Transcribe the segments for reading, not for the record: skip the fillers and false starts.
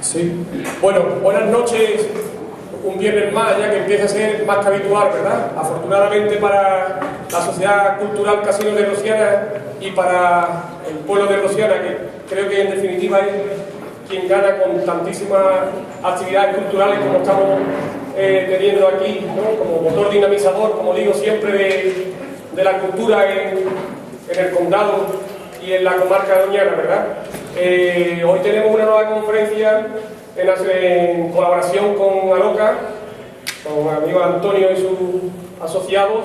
Sí. Bueno, buenas noches. Un viernes más, ya que empieza a ser más que habitual, ¿verdad? Afortunadamente para la Sociedad Cultural Casino de Rosiana y para el pueblo de Rosiana, que creo que en definitiva es quien gana con tantísimas actividades culturales como estamos teniendo aquí, ¿no? Como motor dinamizador, como digo siempre, de la cultura en el condado y en la comarca de Doñana, ¿verdad? Hoy tenemos una nueva conferencia en colaboración con Aroca, con el amigo Antonio y sus asociados,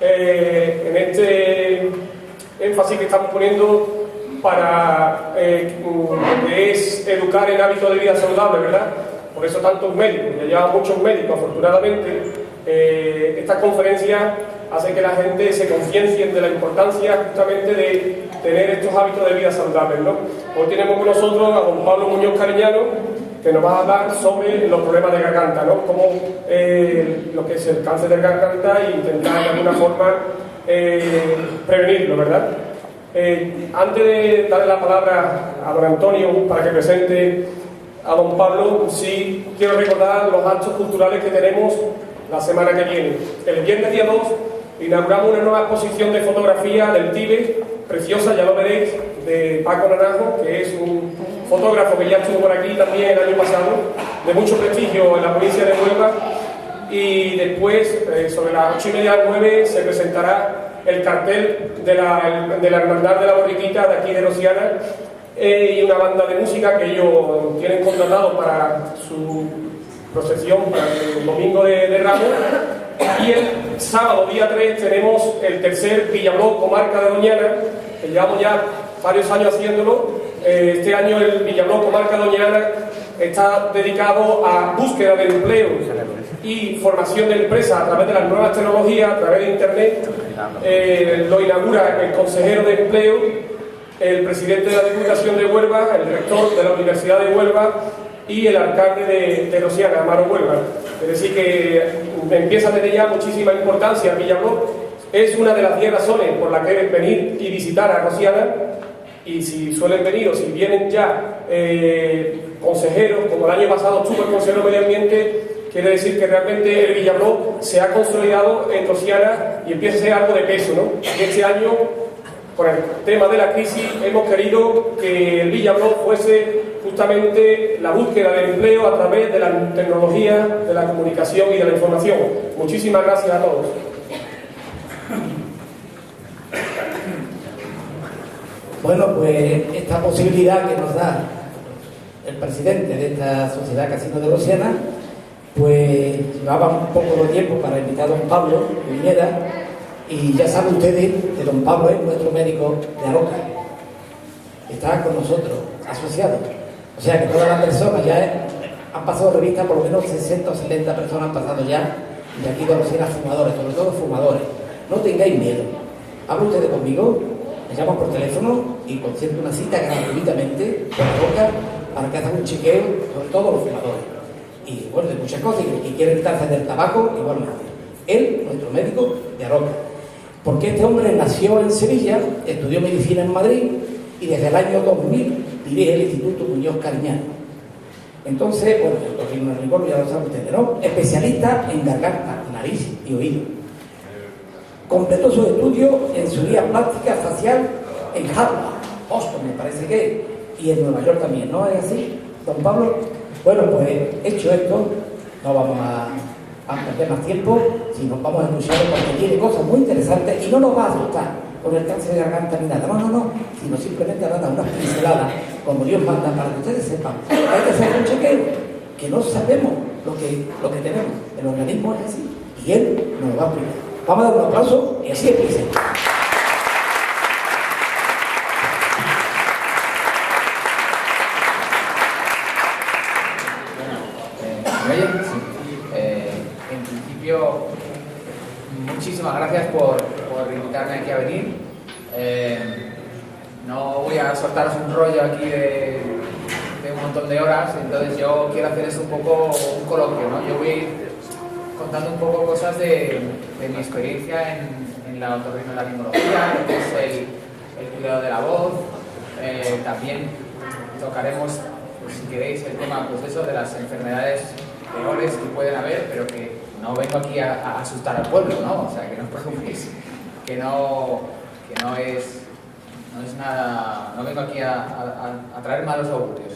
en este énfasis que estamos poniendo para lo que es educar en hábitos de vida saludable, ¿verdad? Por eso tantos médicos, ya llevan muchos médicos, afortunadamente. Estas conferencias hacen que la gente se conciencie de la importancia justamente de tener estos hábitos de vida saludables, ¿no? Hoy tenemos con nosotros a don Pablo Muñoz Cariñano, que nos va a hablar sobre los problemas de garganta, ¿no? Cómo lo que es el cáncer de garganta e intentar de alguna forma prevenirlo, ¿verdad? Antes de darle la palabra a don Antonio para que presente a don Pablo, sí quiero recordar los actos culturales que tenemos la semana que viene. El viernes día 2 inauguramos una nueva exposición de fotografía del Tíbet, preciosa, ya lo veréis, de Paco Naranjo, que es un fotógrafo que ya estuvo por aquí también el año pasado, de mucho prestigio en la provincia de Huelva. Y después, sobre las 8:30 a las 9, se presentará el cartel de la Hermandad de la Borriquita de aquí de Rosiana, y una banda de música que ellos tienen contratado para su procesión, para el domingo de Ramos. Y el sábado, día 3, tenemos el tercer Villabló, comarca de Doñana, que llevamos ya varios años haciéndolo. Este año el Villabló, comarca de Doñana, está dedicado a búsqueda de empleo y formación de empresas a través de las nuevas tecnologías, a través de Internet. Lo inaugura el consejero de empleo, el presidente de la Diputación de Huelva, el rector de la Universidad de Huelva y el alcalde de Rosiana, Amaro Huelva. Es decir, que empieza a tener ya muchísima importancia Villabló. Es una de las 10 razones por las que deben venir y visitar a Rosiana. Y si suelen venir o si vienen ya consejeros, como el año pasado estuvo el consejero de Medio Ambiente, quiere decir que realmente el Villabló se ha consolidado en Rosiana y empieza a ser algo de peso, ¿no? Y este año, con el tema de la crisis, hemos querido que el Villabló fuese justamente la búsqueda de empleo a través de la tecnología, de la comunicación y de la información. Muchísimas gracias a todos. Bueno, pues esta posibilidad que nos da el presidente de esta Sociedad Casino de Rosiana, pues llevaba un poco de tiempo para invitar a don Pablo que viniera, y ya saben ustedes que don Pablo es nuestro médico de Aroca, está con nosotros, asociado. O sea que todas las personas ya han pasado revista, por lo menos 60 o 70 personas han pasado ya de aquí de Rosiana, fumadores, sobre todo fumadores. No tengáis miedo, hablen ustedes conmigo, me llaman por teléfono y concierto una cita gratuitamente con Aroca para que hagan un chequeo sobre todos los fumadores. Y bueno, de muchas cosas, y quieren quitarse del tabaco, igualmente. Él, nuestro médico de Aroca. Porque este hombre nació en Sevilla, estudió medicina en Madrid y desde el año 2000 dirige el Instituto Muñoz Cariñano. Entonces, bueno, el otorrinolaringólogo ya lo saben ustedes, ¿no? Especialista en garganta, nariz y oído. Completó sus estudios en cirugía plástica facial en Harvard, Boston, me parece que, y en Nueva York también, ¿no es así, don Pablo? Bueno, pues hecho esto, no vamos a perder más tiempo, sino vamos a escuchar porque tiene cosas muy interesantes y no nos va a asustar con el cáncer de garganta ni nada, no, sino simplemente a dar unas pinceladas, como Dios manda, para que ustedes sepan. Hay que hacer un chequeo, que no sabemos lo que tenemos, el organismo es así, y él nos lo va a explicar. Vamos a dar un aplauso y así empieza. En principio, muchísimas gracias por invitarme aquí a venir. No voy a soltaros un rollo aquí de un montón de horas, entonces yo quiero hacer eso un poco un coloquio, ¿no? Yo voy a ir contando un poco cosas de mi experiencia en la otorrinolaringología, lo que es el cuidado de la voz. También tocaremos pues si queréis, el tema, pues eso de las enfermedades peores que pueden haber, pero que no vengo aquí a asustar al pueblo, ¿no? O sea, que no os preocupéis, que no es nada, no vengo aquí a traer malos augurios.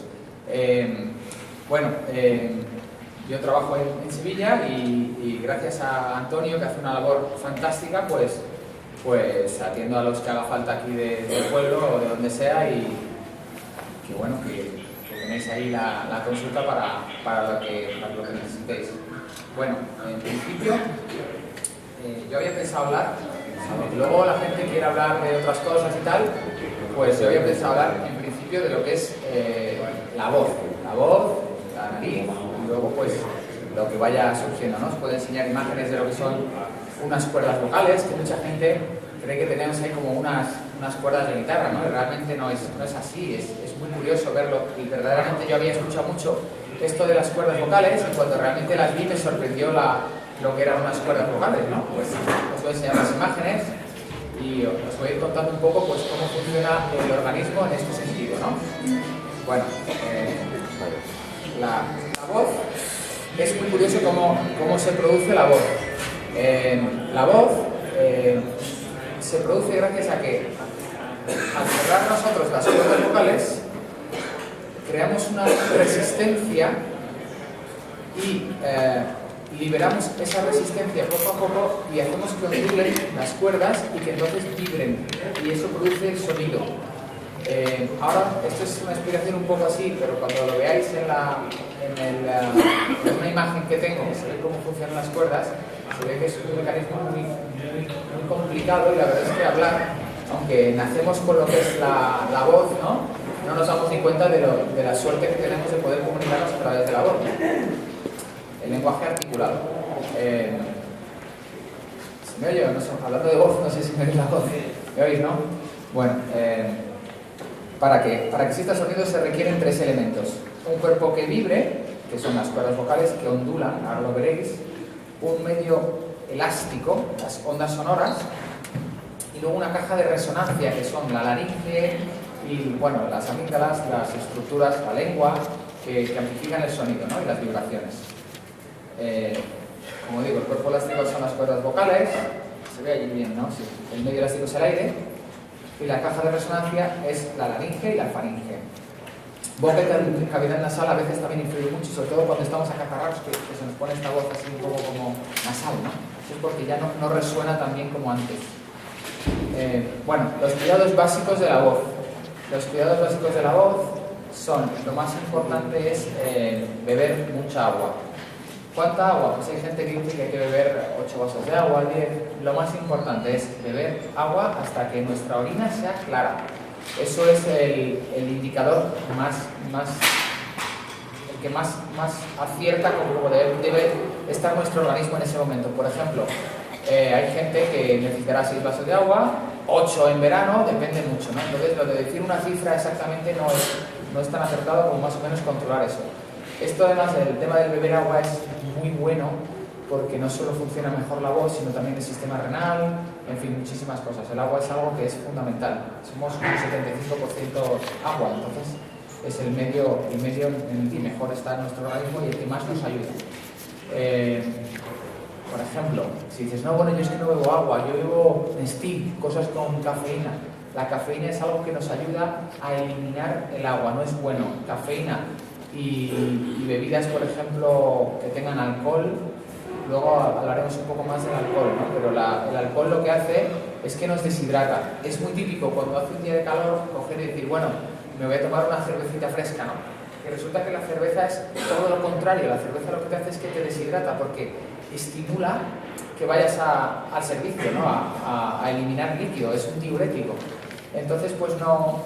Yo trabajo en Sevilla y gracias a Antonio, que hace una labor fantástica, pues atiendo a los que haga falta aquí del pueblo o de donde sea, y que bueno, que tenéis ahí la consulta para lo que necesitéis. Bueno, en principio yo había pensado hablar, aunque luego la gente quiere hablar de otras cosas y tal, pues yo había pensado hablar en principio de lo que es la voz, la nariz, y luego pues lo que vaya surgiendo, ¿no? Os puedo enseñar imágenes de lo que son unas cuerdas vocales, que mucha gente cree que tenemos ahí como unas cuerdas de guitarra, ¿no? Realmente no es así, es muy curioso verlo, y verdaderamente yo había escuchado mucho esto de las cuerdas vocales, y cuando realmente las vi me sorprendió lo que eran unas cuerdas vocales, ¿no? Pues os voy a enseñar las imágenes y os voy a ir contando un poco pues cómo funciona el organismo en este sentido, ¿no? Bueno, la voz, es muy curioso cómo se produce la voz. La voz se produce gracias a que al cerrar nosotros las cuerdas vocales creamos una resistencia y liberamos esa resistencia poco a poco y hacemos que oscilen las cuerdas y que entonces vibren, y eso produce sonido. Ahora, esto es una explicación un poco así, pero cuando lo veáis en una imagen que tengo, que se ve cómo funcionan las cuerdas, se ve que es un mecanismo muy complicado, y la verdad es que hablar, aunque nacemos con lo que es la voz, no nos damos ni cuenta de la suerte que tenemos de poder comunicarnos a través de la voz. El lenguaje articulado. ¿Se me oye? No sé, hablando de voz, no sé si me oís la voz. ¿Me oís, no? Bueno, para que exista sonido se requieren 3 elementos. Un cuerpo que vibre, que son las cuerdas vocales que ondulan, ahora lo veréis. Un medio elástico, las ondas sonoras. Y luego una caja de resonancia, que son la laringe y, bueno, las amígdalas, las estructuras, la lengua, que amplifican el sonido, ¿no? Y las vibraciones. Como digo, el cuerpo elástico son las cuerdas vocales, se ve allí bien, ¿no? Sí. El medio elástico es el aire, y la caja de resonancia es la laringe y la faringe. Boca y cavidad nasal a veces también influye mucho, sobre todo cuando estamos acatarrados, que se nos pone esta voz así un poco como nasal, ¿no? Eso es porque ya no resuena tan bien como antes. Bueno, los cuidados básicos de la voz. Los cuidados básicos de la voz son, lo más importante es beber mucha agua. ¿Cuánta agua? Pues hay gente que dice que hay que beber 8 vasos de agua, 10. Lo más importante es beber agua hasta que nuestra orina sea clara. Eso es el indicador el que más acierta como debe estar nuestro organismo en ese momento. Por ejemplo, hay gente que necesitará 6 vasos de agua, 8 en verano, depende mucho, ¿no? Entonces, lo de decir una cifra exactamente no es tan acertado como más o menos controlar eso. Esto, además, el tema del beber agua es muy bueno, porque no solo funciona mejor la voz, sino también el sistema renal, en fin, muchísimas cosas. El agua es algo que es fundamental. Somos un 75% agua, entonces es el medio en el que mejor está nuestro organismo y el que más nos ayuda. Por ejemplo, si dices, no, bueno, yo es que no bebo agua, yo bebo Nestlé, cosas con cafeína. La cafeína es algo que nos ayuda a eliminar el agua, no es bueno. Cafeína y bebidas, por ejemplo, que tengan alcohol. Luego hablaremos un poco más del alcohol, ¿no? Pero el alcohol lo que hace es que nos deshidrata. Es muy típico cuando hace un día de calor coger y decir, bueno, me voy a tomar una cervecita fresca, ¿no? Y resulta que la cerveza es todo lo contrario. La cerveza lo que te hace es que te deshidrata, porque estimula que vayas al servicio, ¿no? A eliminar líquido, es un diurético. Entonces, pues no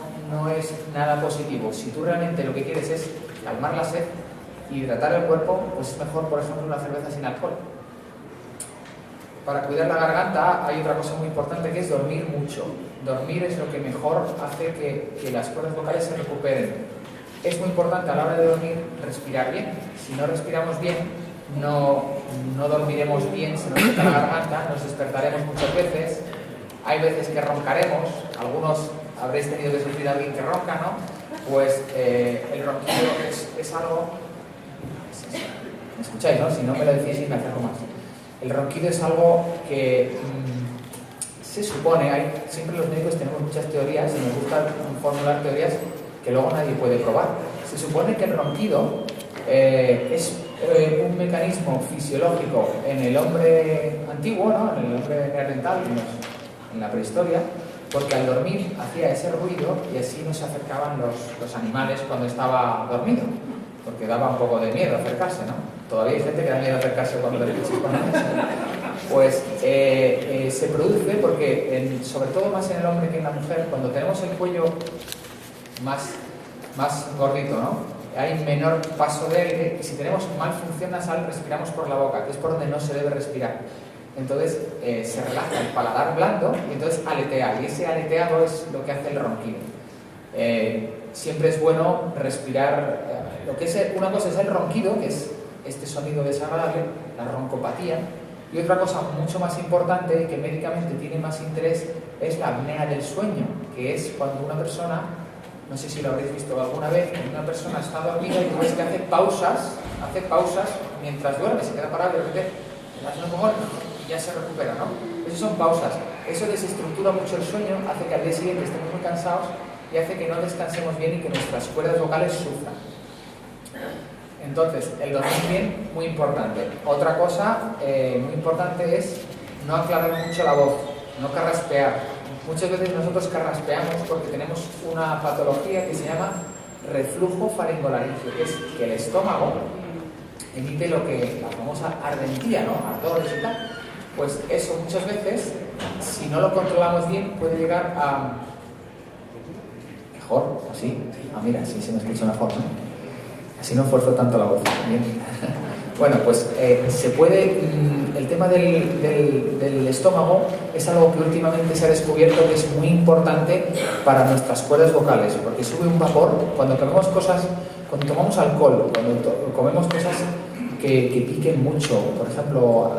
es nada positivo. Si tú realmente lo que quieres es calmar la sed, hidratar el cuerpo, pues es mejor, por ejemplo, una cerveza sin alcohol. Para cuidar la garganta hay otra cosa muy importante, que es dormir mucho. Dormir es lo que mejor hace que las cuerdas vocales se recuperen. Es muy importante a la hora de dormir respirar bien. Si no respiramos bien, no dormiremos bien, se nos seca la garganta, nos despertaremos muchas veces. Hay veces que roncaremos, algunos habréis tenido que sufrir a alguien que ronca, ¿no? Pues el ronquido es algo... ¿Me escucháis, no? Si no me lo decís y me acerco más. El ronquido es algo que se supone, siempre los médicos tenemos muchas teorías y nos gusta formular teorías que luego nadie puede probar. Se supone que el ronquido es un mecanismo fisiológico en el hombre antiguo, ¿no? En el hombre neandertal, en la prehistoria, porque al dormir hacía ese ruido y así no se acercaban los animales cuando estaba dormido, porque daba un poco de miedo acercarse, ¿no? Todavía hay gente que da miedo acercarse cuando le pichis con la mesa. Pues se produce porque, sobre todo más en el hombre que en la mujer, cuando tenemos el cuello más gordito, ¿no? Hay menor paso de aire y si tenemos mal función nasal respiramos por la boca, que es por donde no se debe respirar. Entonces se relaja el paladar blando y entonces aletea, y ese aleteado es lo que hace el ronquido. Siempre es bueno respirar, una cosa es el ronquido, que es este sonido desagradable, la roncopatía, y otra cosa mucho más importante y que médicamente tiene más interés es la apnea del sueño, que es cuando una persona, no sé si lo habréis visto alguna vez, una persona está dormida y tú ves que hace pausas mientras duerme, se queda parado y de repente hace un mejor y ya se recupera, ¿no? Esas son pausas. Eso desestructura mucho el sueño, hace que al día siguiente estemos muy cansados y hace que no descansemos bien y que nuestras cuerdas vocales sufran. Entonces, el dormir bien, muy importante. Otra cosa muy importante es no aclarar mucho la voz, no carraspear. Muchas veces nosotros carraspeamos porque tenemos una patología que se llama reflujo faringolaringio, que es que el estómago emite lo que la famosa ardentía, ¿no? Ardores y tal. Pues eso muchas veces, si no lo controlamos bien, puede llegar a... ¿Mejor? ¿Así? Ah, mira, sí se me escucha mejor, ¿no? Así no esfuerzo tanto la voz. Bien. Bueno, pues se puede... El tema del estómago es algo que últimamente se ha descubierto que es muy importante para nuestras cuerdas vocales, porque sube un vapor cuando comemos cosas, cuando tomamos alcohol, cuando comemos cosas que piquen mucho, por ejemplo,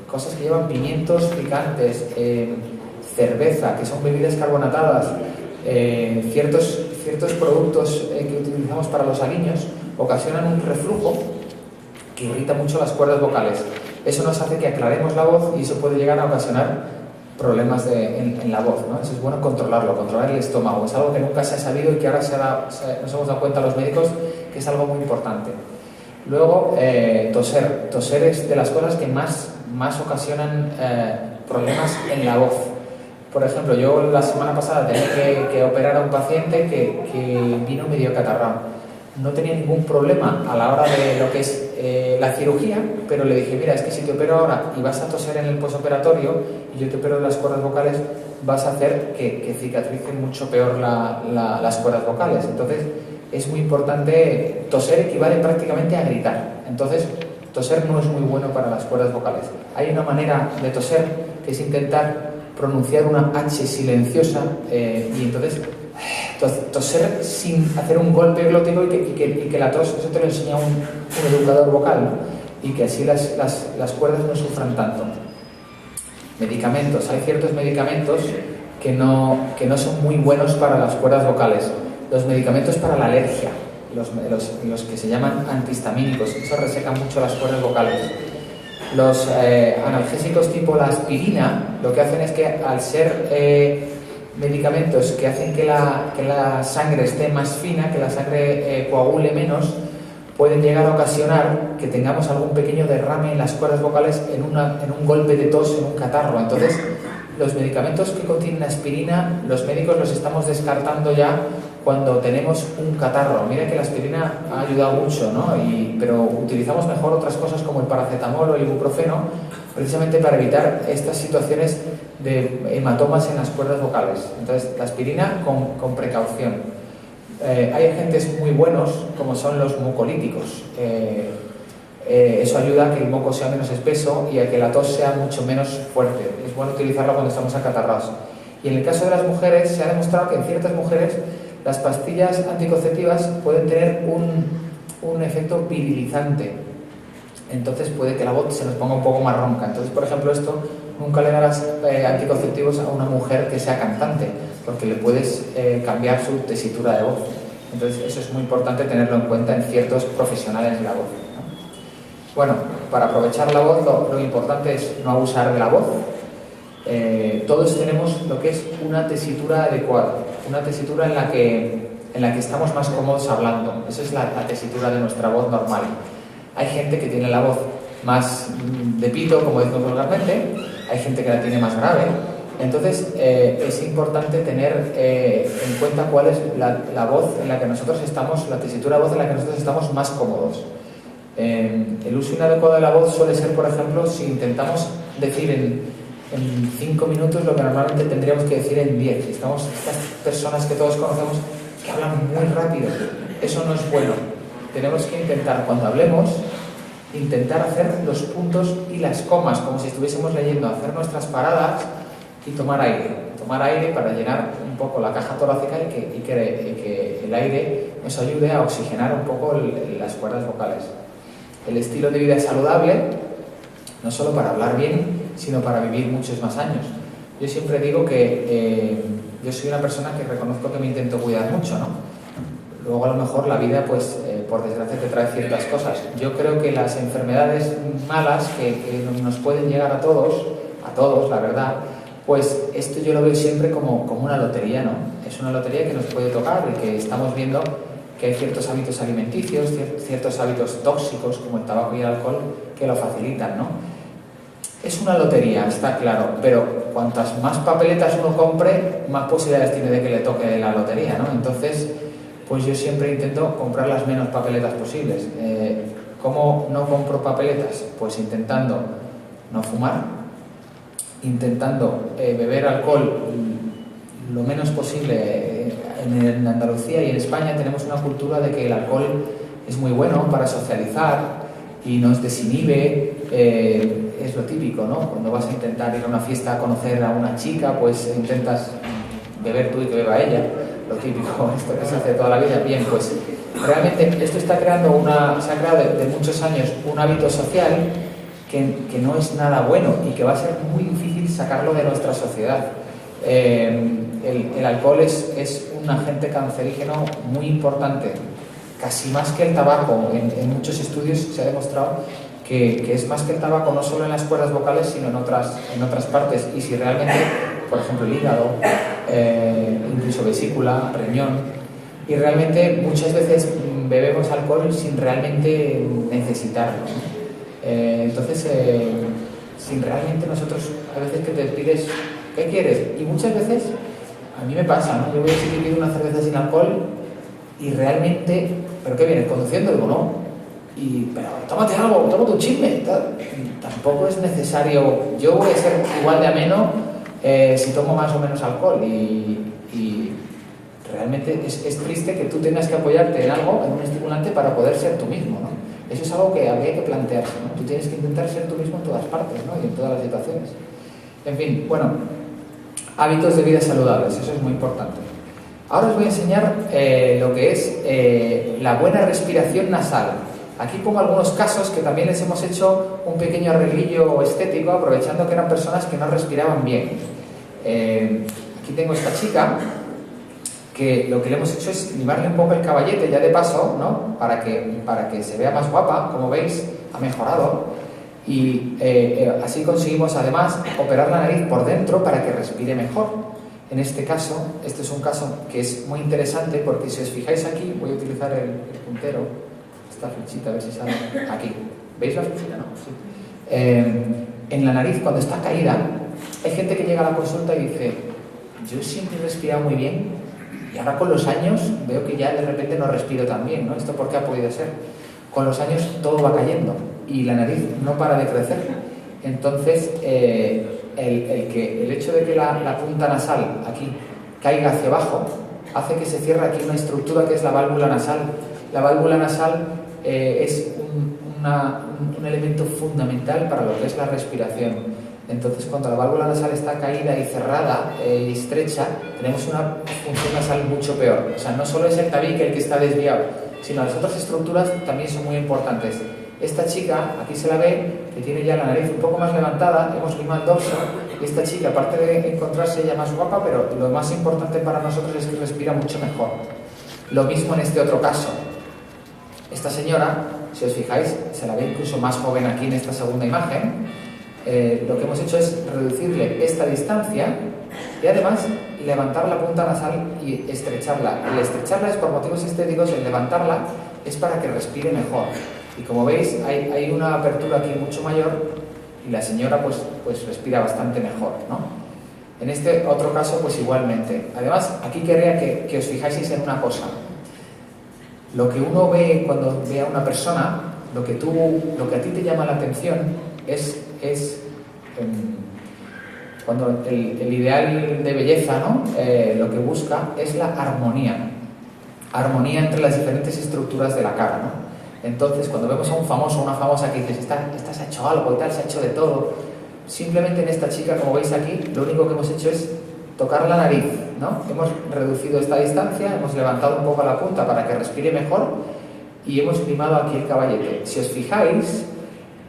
cosas que llevan pimientos picantes, cerveza, que son bebidas carbonatadas, ciertos productos que utilizamos para los aliños ocasionan un reflujo que irrita mucho las cuerdas vocales. Eso nos hace que aclaremos la voz y eso puede llegar a ocasionar problemas en la voz, ¿no? Eso es bueno controlarlo, controlar el estómago. Es algo que nunca se ha sabido y que ahora nos hemos dado cuenta los médicos que es algo muy importante. Luego, toser. Toser es de las cosas que más ocasionan problemas en la voz. Por ejemplo, yo la semana pasada tenía que operar a un paciente que vino medio catarrado. No tenía ningún problema a la hora de lo que es la cirugía, pero le dije, mira, es que si te opero ahora y vas a toser en el posoperatorio y yo te opero las cuerdas vocales, vas a hacer que cicatricen mucho peor las cuerdas vocales. Entonces, es muy importante, toser equivale prácticamente a gritar. Entonces, toser no es muy bueno para las cuerdas vocales. Hay una manera de toser que es intentar pronunciar una H silenciosa y entonces toser sin hacer un golpe glótico y que la tos, eso te lo enseña un educador vocal, ¿no? Y que así las cuerdas no sufran tanto. Medicamentos, hay ciertos medicamentos que no son muy buenos para las cuerdas vocales. Los medicamentos para la alergia, los que se llaman antihistamínicos, eso reseca mucho las cuerdas vocales. Los analgésicos tipo la aspirina, lo que hacen es que al ser medicamentos que hacen que la sangre esté más fina, que la sangre coagule menos, pueden llegar a ocasionar que tengamos algún pequeño derrame en las cuerdas vocales en un golpe de tos, en un catarro. Entonces, los medicamentos que contienen aspirina, los médicos los estamos descartando ya cuando tenemos un catarro. Mira que la aspirina ha ayudado mucho, ¿no? Pero utilizamos mejor otras cosas como el paracetamol o el ibuprofeno, precisamente para evitar estas situaciones de hematomas en las cuerdas vocales. Entonces, la aspirina con precaución. Hay agentes muy buenos, como son los mucolíticos. Eso ayuda a que el moco sea menos espeso y a que la tos sea mucho menos fuerte. Es bueno utilizarlo cuando estamos acatarrados. Y en el caso de las mujeres, se ha demostrado que en ciertas mujeres las pastillas anticonceptivas pueden tener un efecto virilizante. Entonces puede que la voz se nos ponga un poco más ronca. Entonces, por ejemplo, esto nunca le darás anticonceptivos a una mujer que sea cantante, porque le puedes cambiar su tesitura de voz. Entonces eso es muy importante tenerlo en cuenta en ciertos profesionales de la voz, ¿no? Bueno, para aprovechar la voz lo importante es no abusar de la voz. Todos tenemos lo que es una tesitura adecuada, una tesitura en la que estamos más cómodos hablando. Esa es la tesitura de nuestra voz normal. Hay gente que tiene la voz más de pito, como decimos vulgarmente, hay gente que la tiene más grave. Entonces es importante tener en cuenta cuál es la voz en la que nosotros estamos, la tesitura de voz en la que nosotros estamos más cómodos. El uso inadecuado de la voz suele ser, por ejemplo, si intentamos decir en 5 minutos lo que normalmente tendríamos que decir en 10. Estamos estas personas que todos conocemos que hablan muy rápido. Eso no es bueno. Tenemos que intentar, cuando hablemos, intentar hacer los puntos y las comas, como si estuviésemos leyendo, hacer nuestras paradas y tomar aire para llenar un poco la caja torácica y que el aire nos ayude a oxigenar un poco las cuerdas vocales. El estilo de vida saludable, no solo para hablar bien, sino para vivir muchos más años. Yo siempre digo que yo soy una persona que reconozco que me intento cuidar mucho, ¿no? Luego a lo mejor la vida, pues, por desgracia te trae ciertas cosas. Yo creo que las enfermedades malas que nos pueden llegar a todos, la verdad, pues esto yo lo veo siempre como una lotería, ¿no? Es una lotería que nos puede tocar y que estamos viendo que hay ciertos hábitos alimenticios, ciertos hábitos tóxicos como el tabaco y el alcohol que lo facilitan, ¿no? Es una lotería, está claro, pero cuantas más papeletas uno compre, más posibilidades tiene de que le toque la lotería, ¿no? Entonces, pues yo siempre intento comprar las menos papeletas posibles. ¿Cómo no compro papeletas? Pues intentando no fumar, intentando beber alcohol lo menos posible. En Andalucía y en España tenemos una cultura de que el alcohol es muy bueno para socializar y nos desinhibe. Es lo típico, ¿no? Cuando vas a intentar ir a una fiesta a conocer a una chica, pues intentas beber tú y que beba ella. Lo típico, esto que se hace toda la vida. Bien, pues realmente esto está creando se ha creado de muchos años un hábito social que no es nada bueno y que va a ser muy difícil sacarlo de nuestra sociedad. El alcohol es un agente cancerígeno muy importante, casi más que el tabaco. En muchos estudios se ha demostrado que es más que el tabaco, no solo en las cuerdas vocales, sino en otras partes. Y si realmente, por ejemplo, el hígado, incluso vesícula, riñón, y realmente muchas veces bebemos alcohol sin realmente necesitarlo. Entonces, sin realmente nosotros, a veces que te pides, ¿qué quieres? Y muchas veces, a mí me pasa, ¿no? Yo voy a decir que pido una cerveza sin alcohol y realmente, ¿pero qué vienes? ¿Conduciendo? Digo, no. Pero tómate algo, tómate un chisme. Tampoco es necesario. Yo voy a ser igual de ameno si tomo más o menos alcohol y realmente es triste que tú tengas que apoyarte en algo, en un estimulante para poder ser tú mismo, ¿no? Eso es algo que habría que plantearse, ¿no? Tú tienes que intentar ser tú mismo en todas partes, ¿no? Y en todas las situaciones. En fin, bueno, hábitos de vida saludables, eso es muy importante. Ahora os voy a enseñar lo que es la buena respiración nasal. Aquí pongo algunos casos que también les hemos hecho un pequeño arreglillo estético, aprovechando que eran personas que no respiraban bien. Aquí tengo esta chica, que lo que le hemos hecho es limarle un poco el caballete ya de paso, ¿no? Para que se vea más guapa, como veis, ha mejorado. Y así conseguimos además operar la nariz por dentro para que respire mejor. En este caso, este es un caso que es muy interesante porque si os fijáis aquí, voy a utilizar el puntero, esta flechita, a ver si sale aquí. ¿Veis la flechita? No. Sí. En la nariz, cuando está caída, hay gente que llega a la consulta y dice, yo siempre he respirado muy bien y ahora con los años veo que ya de repente no respiro tan bien, ¿no? ¿Esto por qué ha podido ser? Con los años todo va cayendo y la nariz no para de crecer. Entonces, el hecho de que la punta nasal aquí caiga hacia abajo hace que se cierre aquí una estructura que es la válvula nasal. La válvula nasal es un elemento fundamental para lo que es la respiración. Entonces, cuando la válvula nasal está caída y cerrada y estrecha, tenemos una función nasal mucho peor. O sea, no solo es el tabique el que está desviado, sino las otras estructuras también son muy importantes. Esta chica, aquí se la ve, que tiene ya la nariz un poco más levantada, hemos limado el dorso, y esta chica, aparte de encontrarse ella más guapa, pero lo más importante para nosotros es que respira mucho mejor. Lo mismo en este otro caso. Esta señora, si os fijáis, se la ve incluso más joven aquí en esta segunda imagen. Lo que hemos hecho es reducirle esta distancia y además levantar la punta nasal y estrecharla. El estrecharla es por motivos estéticos, el levantarla es para que respire mejor. Y como veis, hay una apertura aquí mucho mayor y la señora pues respira bastante mejor, ¿no? En este otro caso, pues igualmente. Además, aquí querría que os fijáis en una cosa. Lo que uno ve cuando ve a una persona, lo que a ti te llama la atención es cuando el ideal de belleza, ¿no? Lo que busca es la armonía. Armonía entre las diferentes estructuras de la cara, ¿no? Entonces, cuando vemos a un famoso o una famosa que dices, esta se ha hecho algo y tal, se ha hecho de todo, simplemente en esta chica, como veis aquí, lo único que hemos hecho es tocar la nariz, ¿no? Hemos reducido esta distancia, hemos levantado un poco la punta para que respire mejor y hemos limado aquí el caballete. Si os fijáis,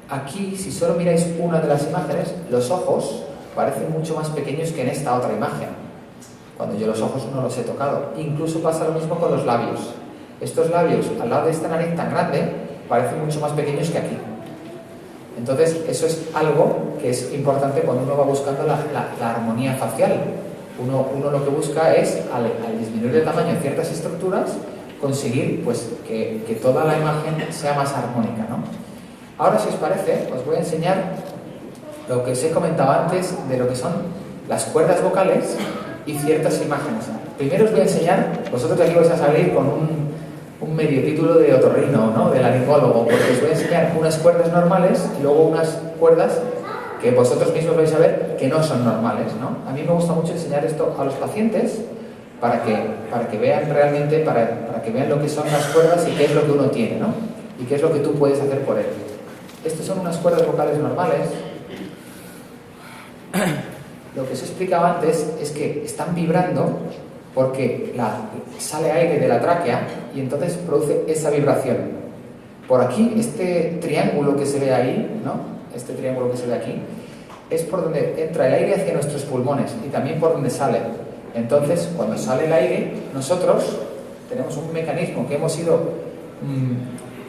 aquí, si solo miráis una de las imágenes, los ojos parecen mucho más pequeños que en esta otra imagen, cuando yo los ojos no los he tocado. Incluso pasa lo mismo con los labios. Estos labios, al lado de esta nariz tan grande, parecen mucho más pequeños que aquí. Entonces, eso es algo que es importante cuando uno va buscando la armonía facial. Uno lo que busca es, al disminuir de tamaño ciertas estructuras, conseguir pues, que toda la imagen sea más armónica, ¿no? Ahora, si os parece, os voy a enseñar lo que os he comentado antes de lo que son las cuerdas vocales y ciertas imágenes. Primero os voy a enseñar, vosotros de aquí vais a salir con un medio título de otorrino, ¿no? De laringólogo, porque os voy a enseñar unas cuerdas normales y luego unas cuerdas que vosotros mismos vais a ver que no son normales, ¿no? A mí me gusta mucho enseñar esto a los pacientes para que vean realmente, para que vean lo que son las cuerdas y qué es lo que uno tiene, ¿no? Y qué es lo que tú puedes hacer por él. Estas son unas cuerdas vocales normales. Lo que os he explicado antes es que están vibrando porque sale aire de la tráquea y entonces produce esa vibración. Por aquí, este triángulo que se ve ahí, ¿no? Este triángulo que se ve aquí, es por donde entra el aire hacia nuestros pulmones y también por donde sale. Entonces, cuando sale el aire, nosotros tenemos un mecanismo que hemos ido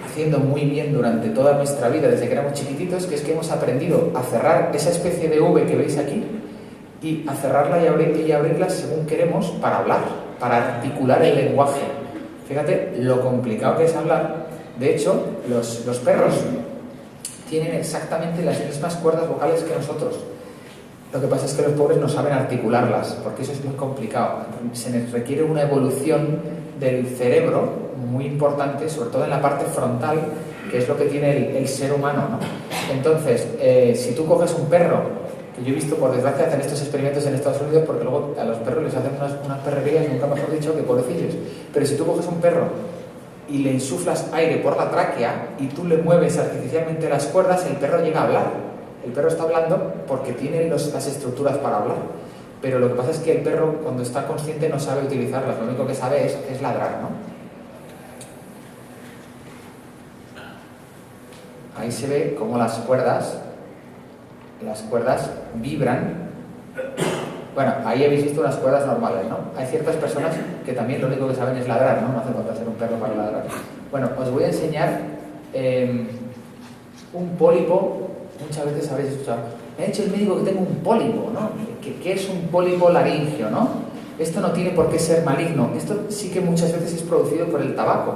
haciendo muy bien durante toda nuestra vida, desde que éramos chiquititos, que es que hemos aprendido a cerrar esa especie de V que veis aquí y a cerrarla y abrirla según queremos para hablar, para articular el lenguaje. Fíjate lo complicado que es hablar. De hecho, los perros tienen exactamente las mismas cuerdas vocales que nosotros. Lo que pasa es que los pobres no saben articularlas, porque eso es muy complicado. Se les requiere una evolución del cerebro muy importante, sobre todo en la parte frontal, que es lo que tiene el ser humano, ¿no? Entonces, si tú coges un perro, que yo he visto, por desgracia, hacen estos experimentos en Estados Unidos, porque luego a los perros les hacen unas perrerías, nunca mejor dicho, que pobrecillos. Pero si tú coges un perro y le insuflas aire por la tráquea y tú le mueves artificialmente las cuerdas, el perro llega a hablar. El perro está hablando porque tiene las estructuras para hablar. Pero lo que pasa es que el perro, cuando está consciente, no sabe utilizarlas. Lo único que sabe es ladrar, ¿no? Ahí se ve cómo las cuerdas vibran. Bueno, ahí habéis visto unas cuerdas normales, ¿no? Hay ciertas personas que también lo único que saben es ladrar, ¿no? No hace falta ser un perro para ladrar. Bueno, os voy a enseñar un pólipo. Muchas veces habréis escuchado, me ha dicho el médico que tengo un pólipo, ¿no? ¿Qué es un pólipo laringio, no? Esto no tiene por qué ser maligno. Esto sí que muchas veces es producido por el tabaco,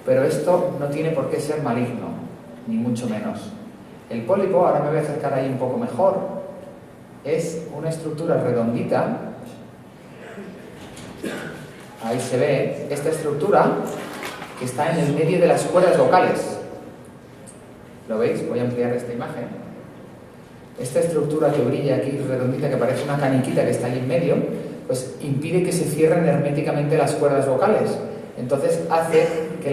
pero esto no tiene por qué ser maligno, ni mucho menos. El pólipo, ahora me voy a acercar ahí un poco mejor, es una estructura redondita. Ahí se ve esta estructura que está en el medio de las cuerdas vocales. ¿Lo veis? Voy a ampliar esta imagen. Esta estructura que brilla aquí, redondita, que parece una caniquita que está ahí en medio, pues impide que se cierren herméticamente las cuerdas vocales. Entonces hace que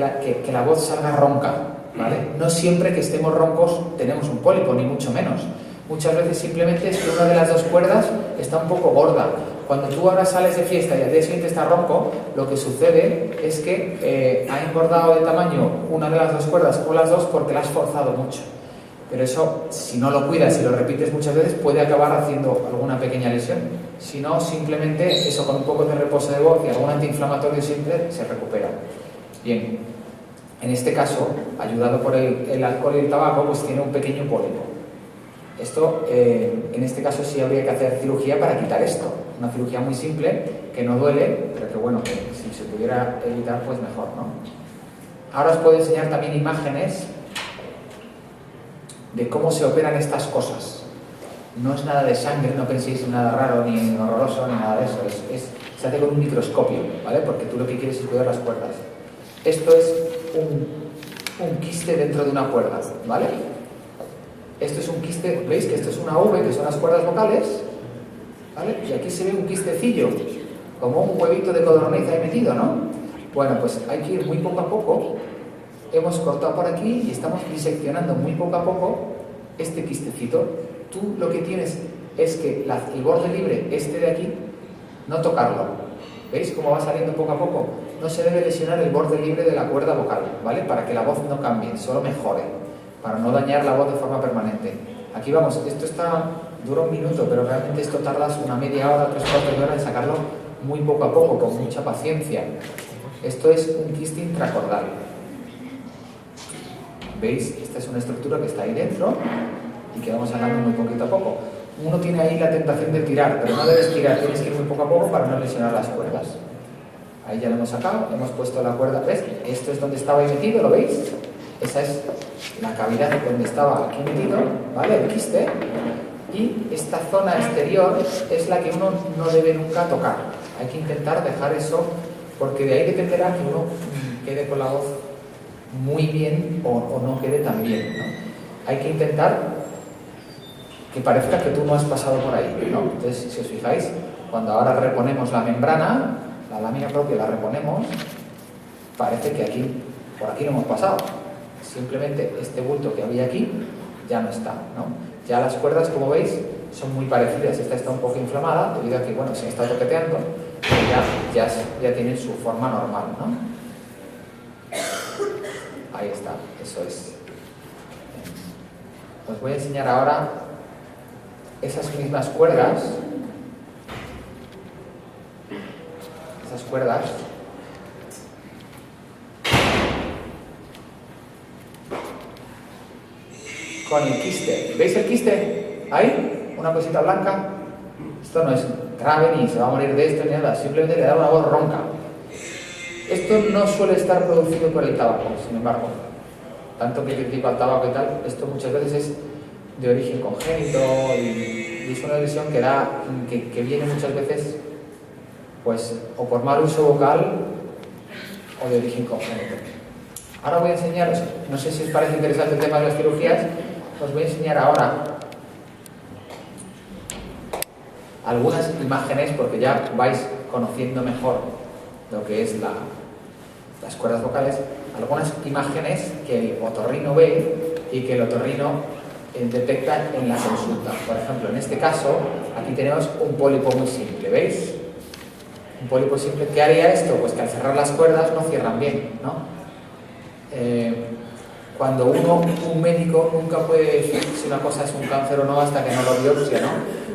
la voz salga ronca, ¿vale? No siempre que estemos roncos tenemos un pólipo, ni mucho menos. Muchas veces simplemente es que una de las dos cuerdas está un poco gorda. Cuando tú ahora sales de fiesta y al día siguiente estás ronco, lo que sucede es que ha engordado de tamaño una de las dos cuerdas o las dos porque la has forzado mucho. Pero eso, si no lo cuidas y lo repites muchas veces, puede acabar haciendo alguna pequeña lesión. Si no, simplemente eso con un poco de reposo de voz y algún antiinflamatorio simple se recupera. Bien, en este caso, ayudado por el alcohol y el tabaco, pues tiene un pequeño pólipo. Esto, en este caso sí habría que hacer cirugía para quitar esto. Una cirugía muy simple, que no duele, pero que bueno, que si se pudiera evitar, pues mejor, ¿no? Ahora os puedo enseñar también imágenes de cómo se operan estas cosas. No es nada de sangre, no penséis en nada raro, ni horroroso, ni nada de eso. Se hace con un microscopio, ¿vale? Porque tú lo que quieres es cuidar las cuerdas. Esto es un quiste dentro de una cuerda, ¿vale? Esto es un quiste, ¿veis? Que esto es una V, que son las cuerdas vocales, ¿vale? Y aquí se ve un quistecillo, como un huevito de codorniz ahí metido, ¿no? Bueno, pues hay que ir muy poco a poco. Hemos cortado por aquí y estamos diseccionando muy poco a poco este quistecito. Tú lo que tienes es que el borde libre, este de aquí, no tocarlo. ¿Veis cómo va saliendo poco a poco? No se debe lesionar el borde libre de la cuerda vocal, ¿vale? Para que la voz no cambie, solo mejore, para no dañar la voz de forma permanente. Aquí vamos, esto dura un minuto, pero realmente esto tardas una media hora, 3/4 de hora en sacarlo muy poco a poco, con mucha paciencia. Esto es un quiste intracordal. ¿Veis? Esta es una estructura que está ahí dentro y que vamos sacando muy poquito a poco. Uno tiene ahí la tentación de tirar, pero no debes tirar, tienes que ir muy poco a poco para no lesionar las cuerdas. Ahí ya lo hemos sacado, hemos puesto la cuerda, ¿ves? Esto es donde estaba ahí metido, ¿lo veis? Esa es la cavidad donde estaba aquí metido, ¿vale? El quiste. Y esta zona exterior es la que uno no debe nunca tocar. Hay que intentar dejar eso, porque de ahí dependerá que uno quede con la voz muy bien o no quede tan bien, ¿no? Hay que intentar que parezca que tú no has pasado por ahí, ¿no? Entonces, si os fijáis, cuando ahora reponemos la membrana, la lámina propia la reponemos, parece que por aquí no hemos pasado. Simplemente este bulto que había aquí ya no está, ¿no? Ya las cuerdas, como veis, son muy parecidas. Esta está un poco inflamada debido a que, bueno, se está toqueteando, pero ya tienen su forma normal, ¿no? Ahí está, eso es. Os voy a enseñar ahora esas mismas cuerdas. Esas cuerdas. Con el quiste. ¿Veis el quiste? Ahí, una cosita blanca. Esto no es grave ni se va a morir de esto ni nada, simplemente le da una voz ronca. Esto no suele estar producido por el tabaco, sin embargo. Tanto que critico al tabaco y tal, esto muchas veces es de origen congénito y es una lesión que viene muchas veces pues o por mal uso vocal o de origen congénito. Ahora voy a enseñaros, no sé si os parece interesante el tema de las cirugías, os voy a enseñar ahora algunas imágenes porque ya vais conociendo mejor lo que es las cuerdas vocales, algunas imágenes que el otorrino ve y que el otorrino detecta en la consulta. Por ejemplo, en este caso, aquí tenemos un pólipo muy simple, ¿veis? Un pólipo simple. ¿Qué haría esto? Pues que al cerrar las cuerdas no cierran bien, ¿no? Cuando un médico nunca puede decir si una cosa es un cáncer o no hasta que no lo biopsia, ¿no?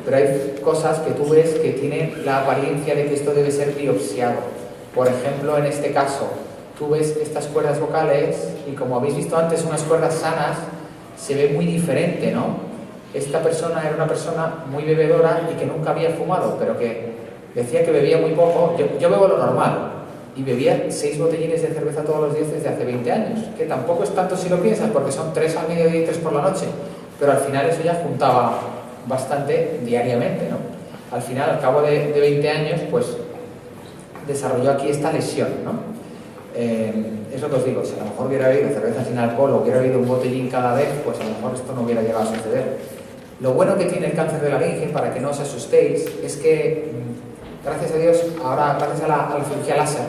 Pero hay cosas que tú ves que tienen la apariencia de que esto debe ser biopsiado. Por ejemplo, en este caso, tú ves estas cuerdas vocales y como habéis visto antes, unas cuerdas sanas, se ve muy diferente, ¿no? Esta persona era una persona muy bebedora y que nunca había fumado, pero que decía que bebía muy poco. Yo bebo lo normal y bebía 6 botellines de cerveza todos los días desde hace 20 años, que tampoco es tanto si lo piensas, porque son 3 al mediodía y 3 por la noche, pero al final eso ya juntaba bastante diariamente, ¿no? Al final, al cabo de 20 años, pues desarrolló aquí esta lesión, ¿no? Es lo que os digo, si a lo mejor hubiera bebido cerveza sin alcohol o hubiera bebido un botellín cada vez, pues a lo mejor esto no hubiera llegado a suceder. Lo bueno que tiene el cáncer de laringe, para que no os asustéis, es que, gracias a Dios, ahora gracias a la cirugía láser,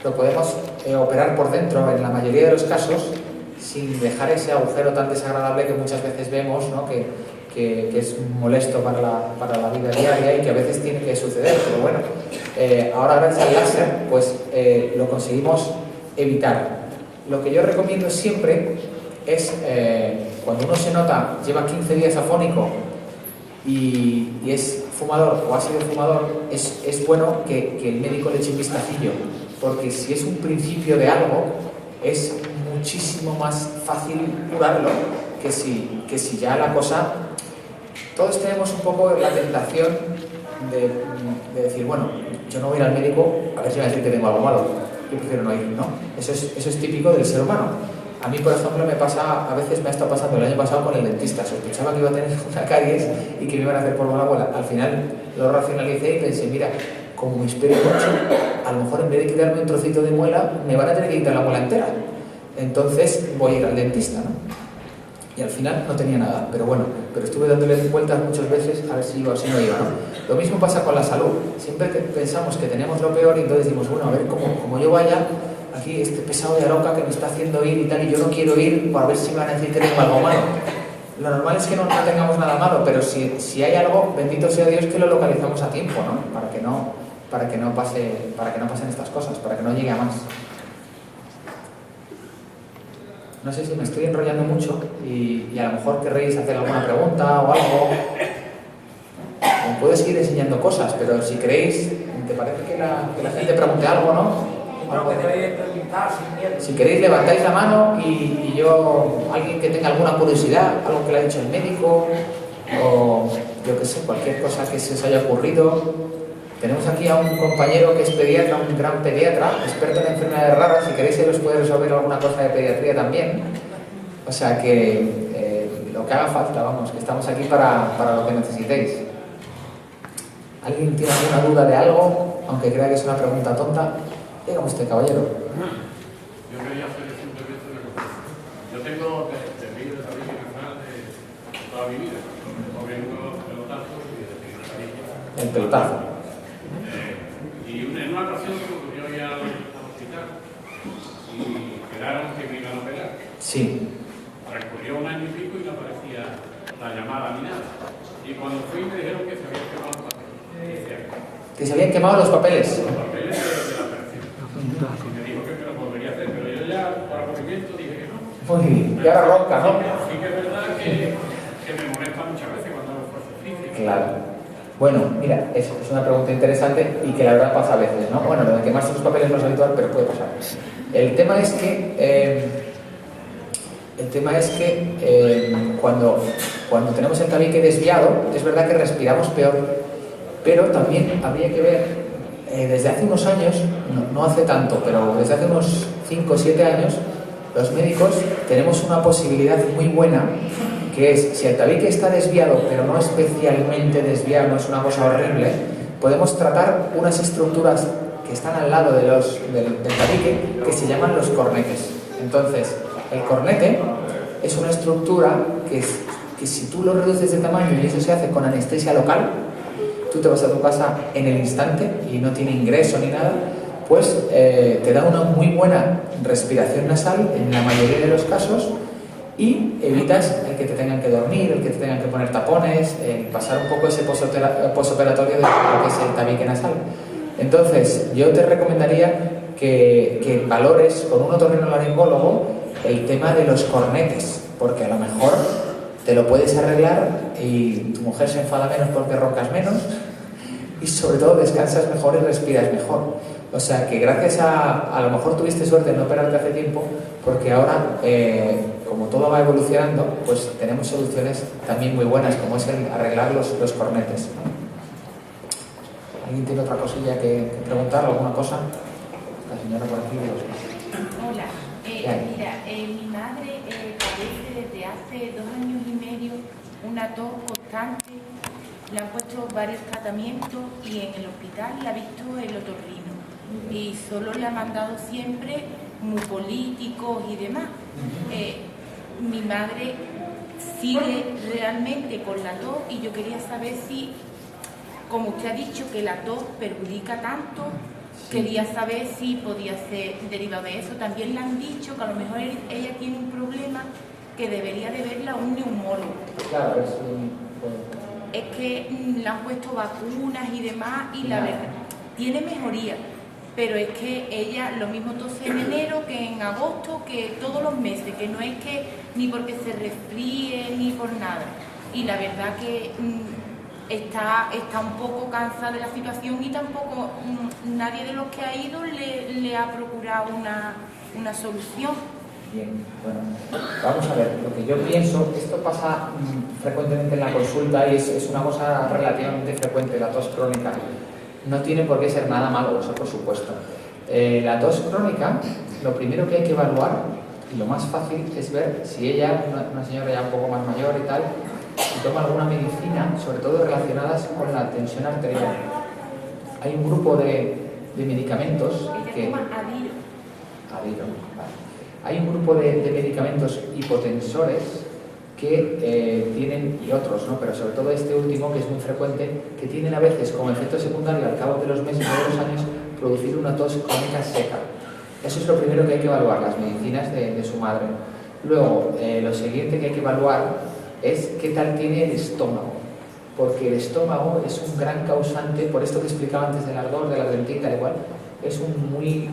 lo podemos operar por dentro en la mayoría de los casos sin dejar ese agujero tan desagradable que muchas veces vemos, ¿no? Que que es molesto para la vida diaria y que a veces tiene que suceder, pero bueno, ahora gracias al láser pues lo conseguimos evitar. Lo que yo recomiendo siempre es, cuando uno se nota, lleva 15 días afónico y es fumador o ha sido fumador, es bueno que el médico le eche un vistacillo, porque si es un principio de algo, es muchísimo más fácil curarlo que si ya la cosa... Todos tenemos un poco la tentación de decir, bueno, yo no voy a ir al médico a ver si me va a decir que tengo algo malo, yo prefiero no ir, ¿no? Eso es típico del ser humano. A mí, por ejemplo, a veces me ha estado pasando el año pasado con el dentista. Sospechaba que iba a tener una caries y que me iban a hacer polvo a la abuela. Al final lo racionalicé y pensé, mira, como me espero mucho, a lo mejor en vez de quitarme un trocito de muela, me van a tener que quitar la muela entera. Entonces voy a ir al dentista, ¿no? Y al final no tenía nada, pero bueno, estuve dándole vueltas muchas veces a ver si iba o si no iba, ¿no? Lo mismo pasa con la salud. Siempre pensamos que tenemos lo peor y entonces decimos, bueno, a ver, como yo vaya, aquí este pesado de Aroca que me está haciendo ir y tal, y yo no quiero ir para ver si me van a decir que tengo algo malo. Lo normal es que no tengamos nada malo, pero si hay algo, bendito sea Dios que lo localizamos a tiempo, ¿no? Para que no pasen estas cosas, para que no llegue a más. No sé si me estoy enrollando mucho y a lo mejor querréis hacer alguna pregunta o algo. Me puedo seguir enseñando cosas, pero si queréis, ¿te parece que la gente pregunte algo, no? Si queréis, levantáis la mano y alguien que tenga alguna curiosidad, algo que le ha dicho el médico, o yo qué sé, cualquier cosa que se os haya ocurrido. Tenemos aquí a un compañero que es pediatra, un gran pediatra, experto en enfermedades raras. Si queréis, él os puede resolver alguna cosa de pediatría también. O sea que lo que haga falta, vamos, que estamos aquí para lo que necesitéis. ¿Alguien tiene alguna duda de algo? Aunque crea que es una pregunta tonta. Dígame usted, caballero. Yo quería hacer simplemente una cosa. Yo tengo desde también de toda mi vida. Comiendo pelotazos y de El pelotazo. Y en una ocasión se me ocurrió ir al hospital y quedaron que me iban a operar. Sí. Transcurrió un año y pico y no aparecía la llamada ni nada. Y cuando fui me dijeron que se habían quemado los papeles. Que se habían quemado los papeles. Los papeles de la operación. Y me dijo que me lo volvería a hacer, pero yo ya por aburrimiento dije que no. Uy, y ahora ronca, ¿no? Sí que es verdad que me molesta muchas veces cuando hago esfuerzo físico. Claro. Bueno, mira, es una pregunta interesante y que la verdad pasa a veces, ¿no? Bueno, lo de quemarse los papeles no es habitual, pero puede pasar. El tema es que cuando tenemos el tabique desviado, es verdad que respiramos peor, pero también habría que ver, desde hace unos años, no hace tanto, pero desde hace unos 5 o 7 años, los médicos tenemos una posibilidad muy buena, que es, si el tabique está desviado, pero no especialmente desviado, no es una cosa horrible, podemos tratar unas estructuras que están al lado del tabique, que se llaman los cornetes. Entonces, el cornete es una estructura que si tú lo reduces de tamaño, y eso se hace con anestesia local, tú te vas a tu casa en el instante y no tiene ingreso ni nada, pues te da una muy buena respiración nasal en la mayoría de los casos y evitas el que te tengan que dormir, el que te tengan que poner tapones, pasar un poco ese posoperatorio de lo que es el tabique nasal. Entonces, yo te recomendaría que valores con un otorrinolaringólogo el tema de los cornetes, porque a lo mejor te lo puedes arreglar y tu mujer se enfada menos porque roncas menos y sobre todo descansas mejor y respiras mejor. O sea que gracias a lo mejor tuviste suerte en no operarte hace tiempo, porque ahora, como todo va evolucionando, pues tenemos soluciones también muy buenas, como es el arreglar los cornetes. ¿Alguien tiene otra cosilla que preguntar? ¿Alguna cosa? La señora por aquí. Hola, mira, mi madre padece desde hace 2 años y medio una tos constante. Le han puesto varios tratamientos y en el hospital la ha visto el otorrino. Y solo le ha mandado siempre mucolíticos y demás. Mi madre sigue realmente con la tos y yo quería saber si, como usted ha dicho que la tos perjudica tanto, quería saber si podía ser derivado de eso. También le han dicho que a lo mejor ella tiene un problema que debería de verla un neumólogo. Claro, Es que le han puesto vacunas y demás y la verdad, tiene mejoría, pero es que ella lo mismo tose en enero que en agosto, que todos los meses, que no es que ni porque se resfríe ni por nada. Y la verdad que está un poco cansada de la situación y tampoco nadie de los que ha ido le ha procurado una solución. Bien, bueno, vamos a ver, lo que yo pienso, esto pasa frecuentemente en la consulta y es una cosa relativamente frecuente, la tos crónica. No tiene por qué ser nada malo, eso por supuesto. La tos crónica, lo primero que hay que evaluar, y lo más fácil, es ver si ella, una señora ya un poco más mayor y tal, si toma alguna medicina, sobre todo relacionadas con la tensión arterial. Hay un grupo de medicamentos que... Ella toma Adiro. Adiro, vale. Hay un grupo de medicamentos hipotensores que tienen, y otros, ¿no? Pero sobre todo este último, que es muy frecuente, que tienen a veces como efecto secundario al cabo de los meses o de los años producir una tos crónica seca. Eso es lo primero que hay que evaluar, las medicinas de su madre. Luego, lo siguiente que hay que evaluar es qué tal tiene el estómago, porque el estómago es un gran causante, por esto que explicaba antes del ardor, de la dentita, igual, es muy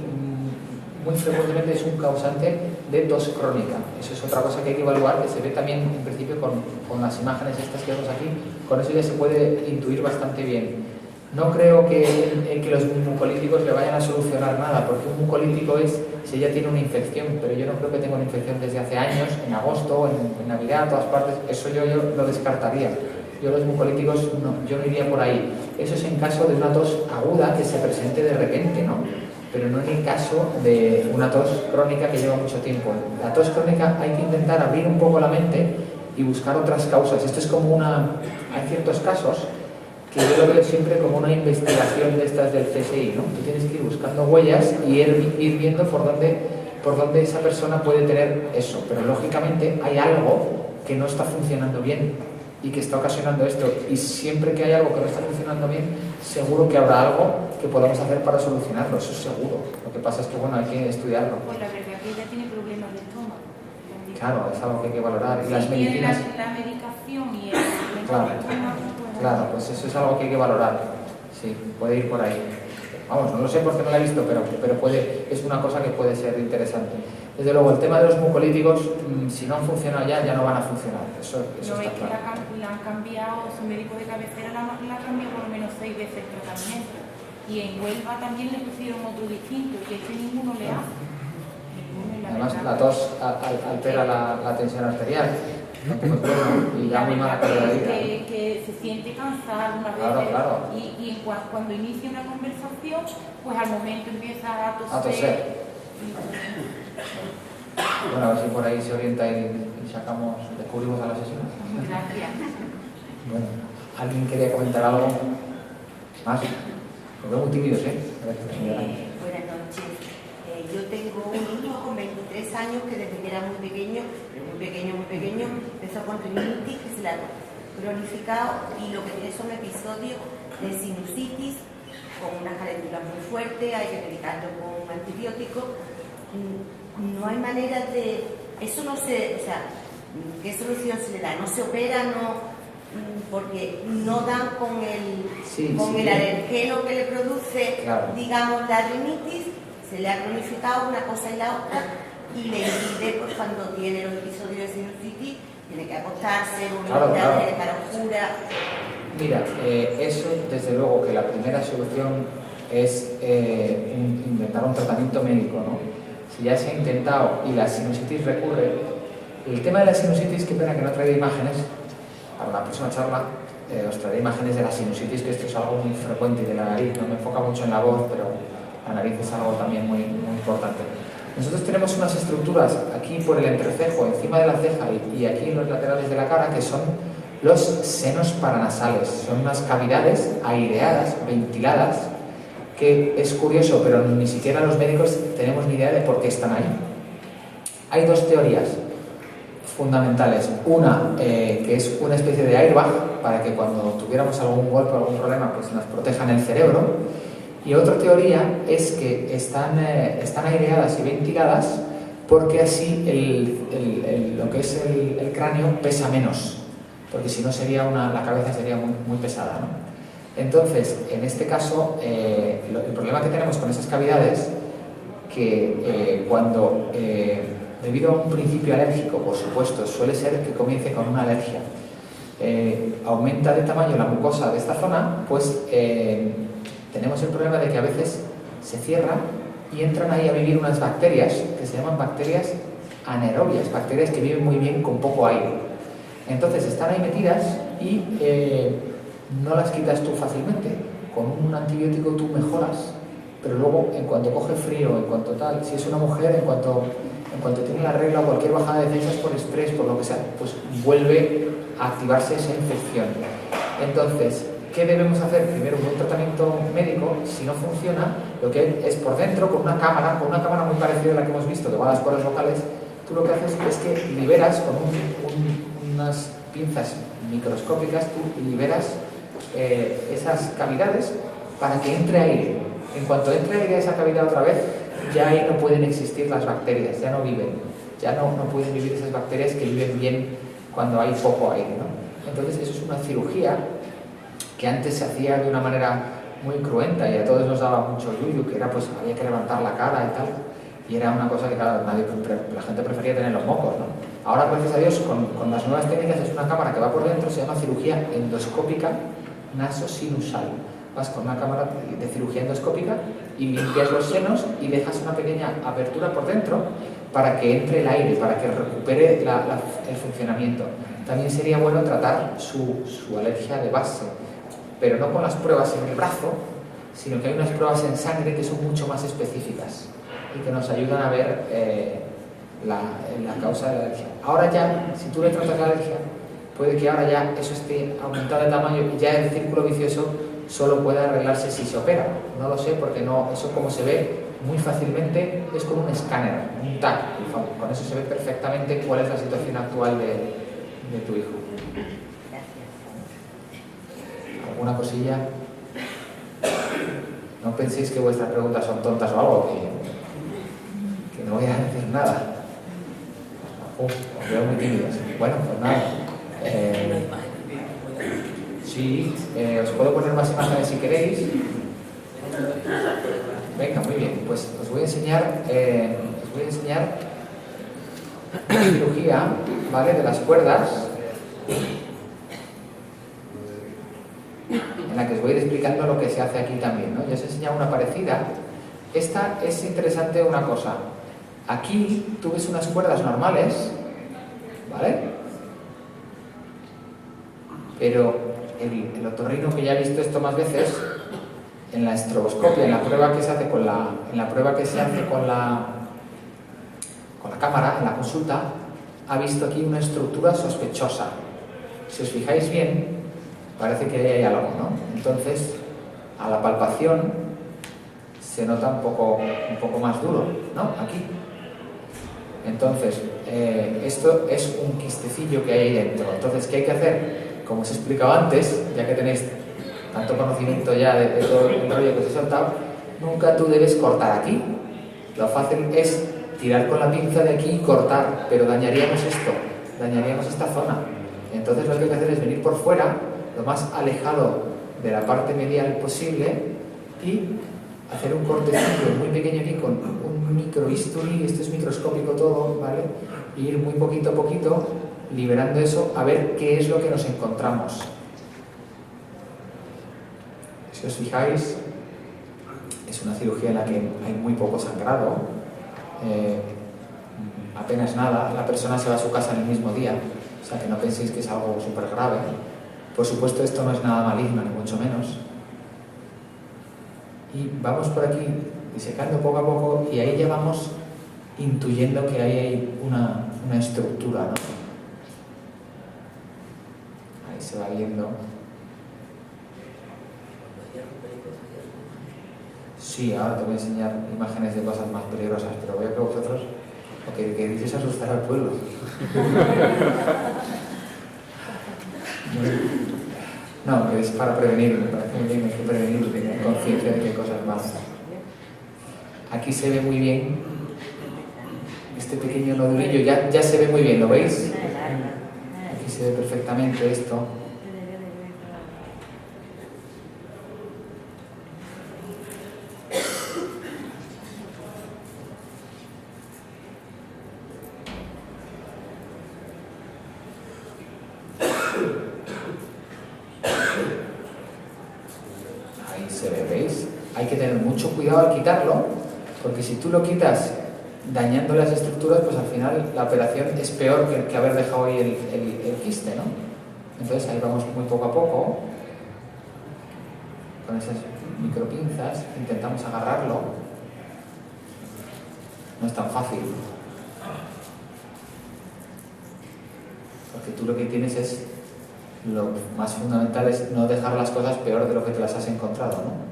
frecuentemente es un causante de tos crónica. Eso es otra cosa que hay que evaluar, que se ve también en principio con las imágenes estas que vemos aquí. Con eso ya se puede intuir bastante bien. No creo que los mucolíticos le vayan a solucionar nada, porque un mucolítico es si ella tiene una infección, pero yo no creo que tenga una infección desde hace años, en agosto, en Navidad, en todas partes. Eso yo lo descartaría. Yo los mucolíticos no, yo no iría por ahí. Eso es en caso de una tos aguda que se presente de repente, ¿no? Pero no en el caso de una tos crónica que lleva mucho tiempo. La tos crónica hay que intentar abrir un poco la mente y buscar otras causas. Esto es como hay ciertos casos que yo lo veo siempre como una investigación de estas del CSI, ¿no? Tú tienes que ir buscando huellas y ir viendo por dónde esa persona puede tener eso. Pero lógicamente hay algo que no está funcionando bien y que está ocasionando esto. Y siempre que hay algo que no está funcionando bien, seguro que habrá algo que podamos hacer para solucionarlo, eso es seguro. Lo que pasa es que, bueno, hay que estudiarlo. Pues la verdad que ella tiene problemas de estómago. Claro, es algo que hay que valorar. Y si las medicinas... tiene la medicación y el Claro, estómago, pues... claro, pues eso es algo que hay que valorar. Sí, puede ir por ahí. Vamos, no lo sé porque no la he visto, pero es una cosa que puede ser interesante. Desde luego, el tema de los mucolíticos, si no han funcionado ya no van a funcionar. Eso no, está es que claro. la han cambiado, su médico de cabecera la ha cambiado por lo menos 6 veces el tratamiento. Y en Huelva también le pusieron otro distinto, y es que ninguno le hace. Además, la tos altera la tensión arterial. Y da muy mala calidad de vida. Que se siente cansado unas Claro, veces. claro. Y cuando inicia una conversación, pues al momento empieza a toser. A toser. Bueno, a ver si por ahí se orienta y descubrimos a la asesina. Gracias. Bueno, ¿alguien quería comentar algo más? Lo veo muy tímidos, ¿eh? Buenas noches. Yo tengo un hijo con 23 años que desde que era muy pequeño, empezó con rinitis que se le ha cronificado y lo que tiene son episodios de sinusitis con unas calenturas muy fuertes, hay que medicarlo con antibióticos. No hay manera de... Eso no se... O sea, ¿qué solución se le da? No se opera, no... Porque no dan con el alergeno que le produce, claro, digamos, la rinitis, se le ha cronificado una cosa y la otra y le impide, pues cuando tiene los episodios de sinusitis, tiene que acostarse, claro. de cara oscura. Mira, eso desde luego que la primera solución es inventar un tratamiento médico, ¿no? Si ya se ha intentado y la sinusitis recurre, el tema de la sinusitis, qué pena que no traiga imágenes, para la próxima charla os traeré imágenes de la sinusitis, que esto es algo muy frecuente, y de la nariz, no me enfoca mucho en la voz, pero la nariz es algo también muy, muy importante. Nosotros tenemos unas estructuras aquí por el entrecejo, encima de la ceja y aquí en los laterales de la cara, que son los senos paranasales. Son unas cavidades aireadas, ventiladas, que es curioso, pero ni siquiera los médicos tenemos ni idea de por qué están ahí. Hay dos teorías fundamentales. Una, que es una especie de airbag, para que cuando tuviéramos algún golpe o algún problema, pues nos protejan el cerebro. Y otra teoría es que están aireadas y ventiladas porque así lo que es el cráneo pesa menos, porque si no la cabeza sería muy pesada, ¿no? Entonces, en este caso, el problema que tenemos con esas cavidades, que cuando, debido a un principio alérgico, por supuesto, suele ser que comience con una alergia, aumenta de tamaño la mucosa de esta zona, pues tenemos el problema de que a veces se cierra y entran ahí a vivir unas bacterias que se llaman bacterias anaerobias, bacterias que viven muy bien con poco aire. Entonces están ahí metidas y no las quitas tú fácilmente. Con un antibiótico tú mejoras, pero luego en cuanto coge frío, en cuanto tal, si es una mujer, en cuanto tiene la regla o cualquier bajada de defensas por estrés, por lo que sea, pues vuelve a activarse esa infección. Entonces, ¿qué debemos hacer? Primero, un buen tratamiento médico. Si no funciona, lo que es por dentro, con una cámara muy parecida a la que hemos visto, que va a las cuerdas vocales, tú lo que haces es que liberas con unas pinzas microscópicas, tú liberas esas cavidades para que entre aire. En cuanto entre aire a esa cavidad otra vez, ya ahí no pueden existir las bacterias, ya no viven, ya no pueden vivir esas bacterias que viven bien cuando hay poco aire, ¿no? Entonces, eso es una cirugía que antes se hacía de una manera muy cruenta y a todos nos daba mucho yuyu, que era pues había que levantar la cara y tal, y era una cosa que claro, la gente prefería tener los mocos, ¿no? Ahora, gracias a Dios, con las nuevas técnicas es una cámara que va por dentro, se llama cirugía endoscópica nasosinusal. Vas con una cámara de cirugía endoscópica y limpias los senos y dejas una pequeña apertura por dentro para que entre el aire, para que recupere el funcionamiento. También sería bueno tratar su alergia de base, pero no con las pruebas en el brazo, sino que hay unas pruebas en sangre que son mucho más específicas y que nos ayudan a ver la causa de la alergia. Ahora ya, si tú le tratas la alergia, puede que ahora ya eso esté aumentado de tamaño y ya el círculo vicioso solo puede arreglarse si se opera. No lo sé porque no, eso como se ve muy fácilmente es como un escáner, un TAC. Con eso se ve perfectamente cuál es la situación actual de tu hijo. ¿Alguna cosilla? No penséis que vuestras preguntas son tontas o algo, que no voy a decir nada. Os veo muy tímidos. Bueno, pues nada. Sí, os puedo poner más imágenes si queréis. Venga, muy bien. Pues os voy a enseñar una cirugía, ¿vale? De las cuerdas, en la que os voy a ir explicando lo que se hace aquí también, ¿no? Ya os he enseñado una parecida. Esta es interesante una cosa. Aquí tú ves unas cuerdas normales, ¿vale? Pero el otorrino, que ya ha visto esto más veces, en la estroboscopia, en la prueba que se hace con la cámara, en la consulta, ha visto aquí una estructura sospechosa. Si os fijáis bien, parece que hay algo, ¿no? Entonces, a la palpación se nota un poco más duro, ¿no? Aquí. Entonces, esto es un quistecillo que hay ahí dentro. Entonces, ¿qué hay que hacer? Como os he explicado antes, ya que tenéis tanto conocimiento ya de todo el rollo que os he soltado, nunca tú debes cortar aquí. Lo fácil es tirar con la pinza de aquí y cortar, pero dañaríamos esto, dañaríamos esta zona. Entonces lo que hay que hacer es venir por fuera, lo más alejado de la parte medial posible, y hacer un cortecillo muy pequeño aquí con un microbisturí, esto es microscópico todo, ¿vale? Y ir muy poquito a poquito liberando eso, a ver qué es lo que nos encontramos. Si os fijáis, es una cirugía en la que hay muy poco sangrado, apenas nada, la persona se va a su casa en el mismo día, o sea que no penséis que es algo súper grave. Por supuesto, esto no es nada maligno, ni mucho menos. Y vamos por aquí disecando poco a poco, y ahí ya vamos intuyendo que hay una estructura, ¿no? Ahí se va viendo. Sí, ahora te voy a enseñar imágenes de cosas más peligrosas, pero veo que vosotros lo que queréis es asustar al pueblo. No, que es para prevenir, me parece muy bien, hay que prevenir, tener conciencia de que hay cosas malas. Aquí se ve muy bien este pequeño nodulillo ya se ve muy bien, ¿lo veis? Aquí se ve perfectamente esto. Ahí se ve, ¿veis? Hay que tener mucho cuidado al quitarlo, porque si tú lo quitas dañando las estructuras, pues al final la operación es peor que haber dejado ahí el quiste, ¿no? Entonces ahí vamos muy poco a poco, con esas micropinzas, intentamos agarrarlo. No es tan fácil, porque tú lo que tienes es, lo más fundamental es no dejar las cosas peor de lo que te las has encontrado, ¿no?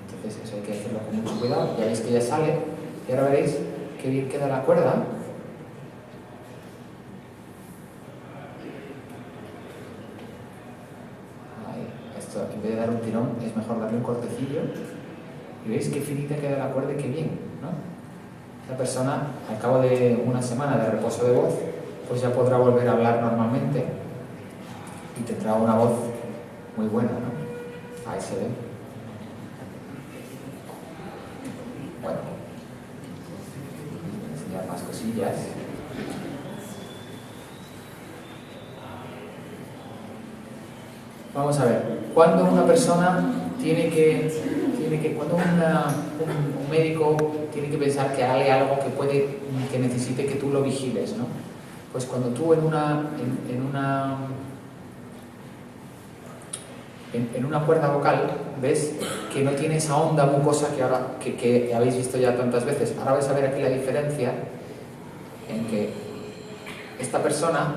Entonces eso hay que hacerlo con mucho cuidado. Ya veis que ya sale, y ahora veréis qué bien queda la cuerda. Ahí, esto en vez de dar un tirón es mejor darle un cortecillo. Y veis qué finita queda la cuerda y qué bien, ¿no? La persona, al cabo de una semana de reposo de voz, pues ya podrá volver a hablar normalmente y tendrá una voz muy buena, ¿no? Ahí se ve. Bueno, voy a enseñar más cosillas. Vamos a ver, cuando una persona cuando un médico tiene que pensar que hay algo que necesite que tú lo vigiles, ¿no? Pues cuando tú en una cuerda vocal ves que no tiene esa onda mucosa que habéis visto ya tantas veces. Ahora vais a ver aquí la diferencia en que esta persona,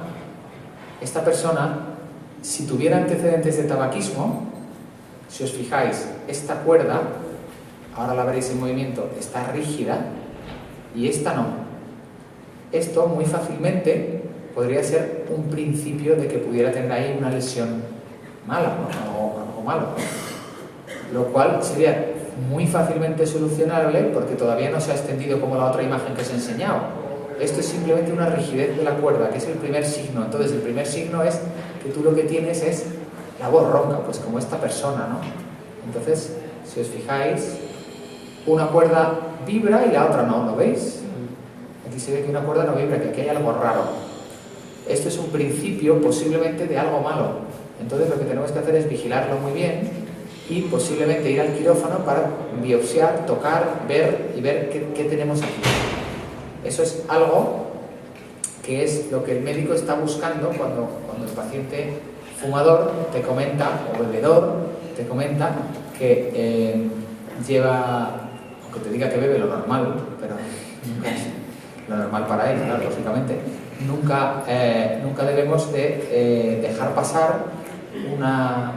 si tuviera antecedentes de tabaquismo, si os fijáis, esta cuerda, ahora la veréis en movimiento, está rígida y esta no. Esto muy fácilmente podría ser un principio de que pudiera tener ahí una lesión mala, ¿no? O algo malo, ¿no? Lo cual sería muy fácilmente solucionable porque todavía no se ha extendido como la otra imagen que os he enseñado. Esto es simplemente una rigidez de la cuerda, que es el primer signo. Entonces el primer signo es que tú lo que tienes es la voz ronca, pues como esta persona, ¿no? Entonces, si os fijáis, una cuerda vibra y la otra no, ¿lo veis? Aquí se ve que una cuerda no vibra, que aquí hay algo raro. Esto es un principio posiblemente de algo malo. Entonces lo que tenemos que hacer es vigilarlo muy bien y posiblemente ir al quirófano para biopsiar, tocar, ver y ver qué tenemos aquí. Eso es algo que es lo que el médico está buscando cuando el paciente fumador te comenta, o bebedor te comenta que lleva, aunque te diga que bebe lo normal, pero nunca es lo normal para él, claro, lógicamente, nunca debemos de dejar pasar una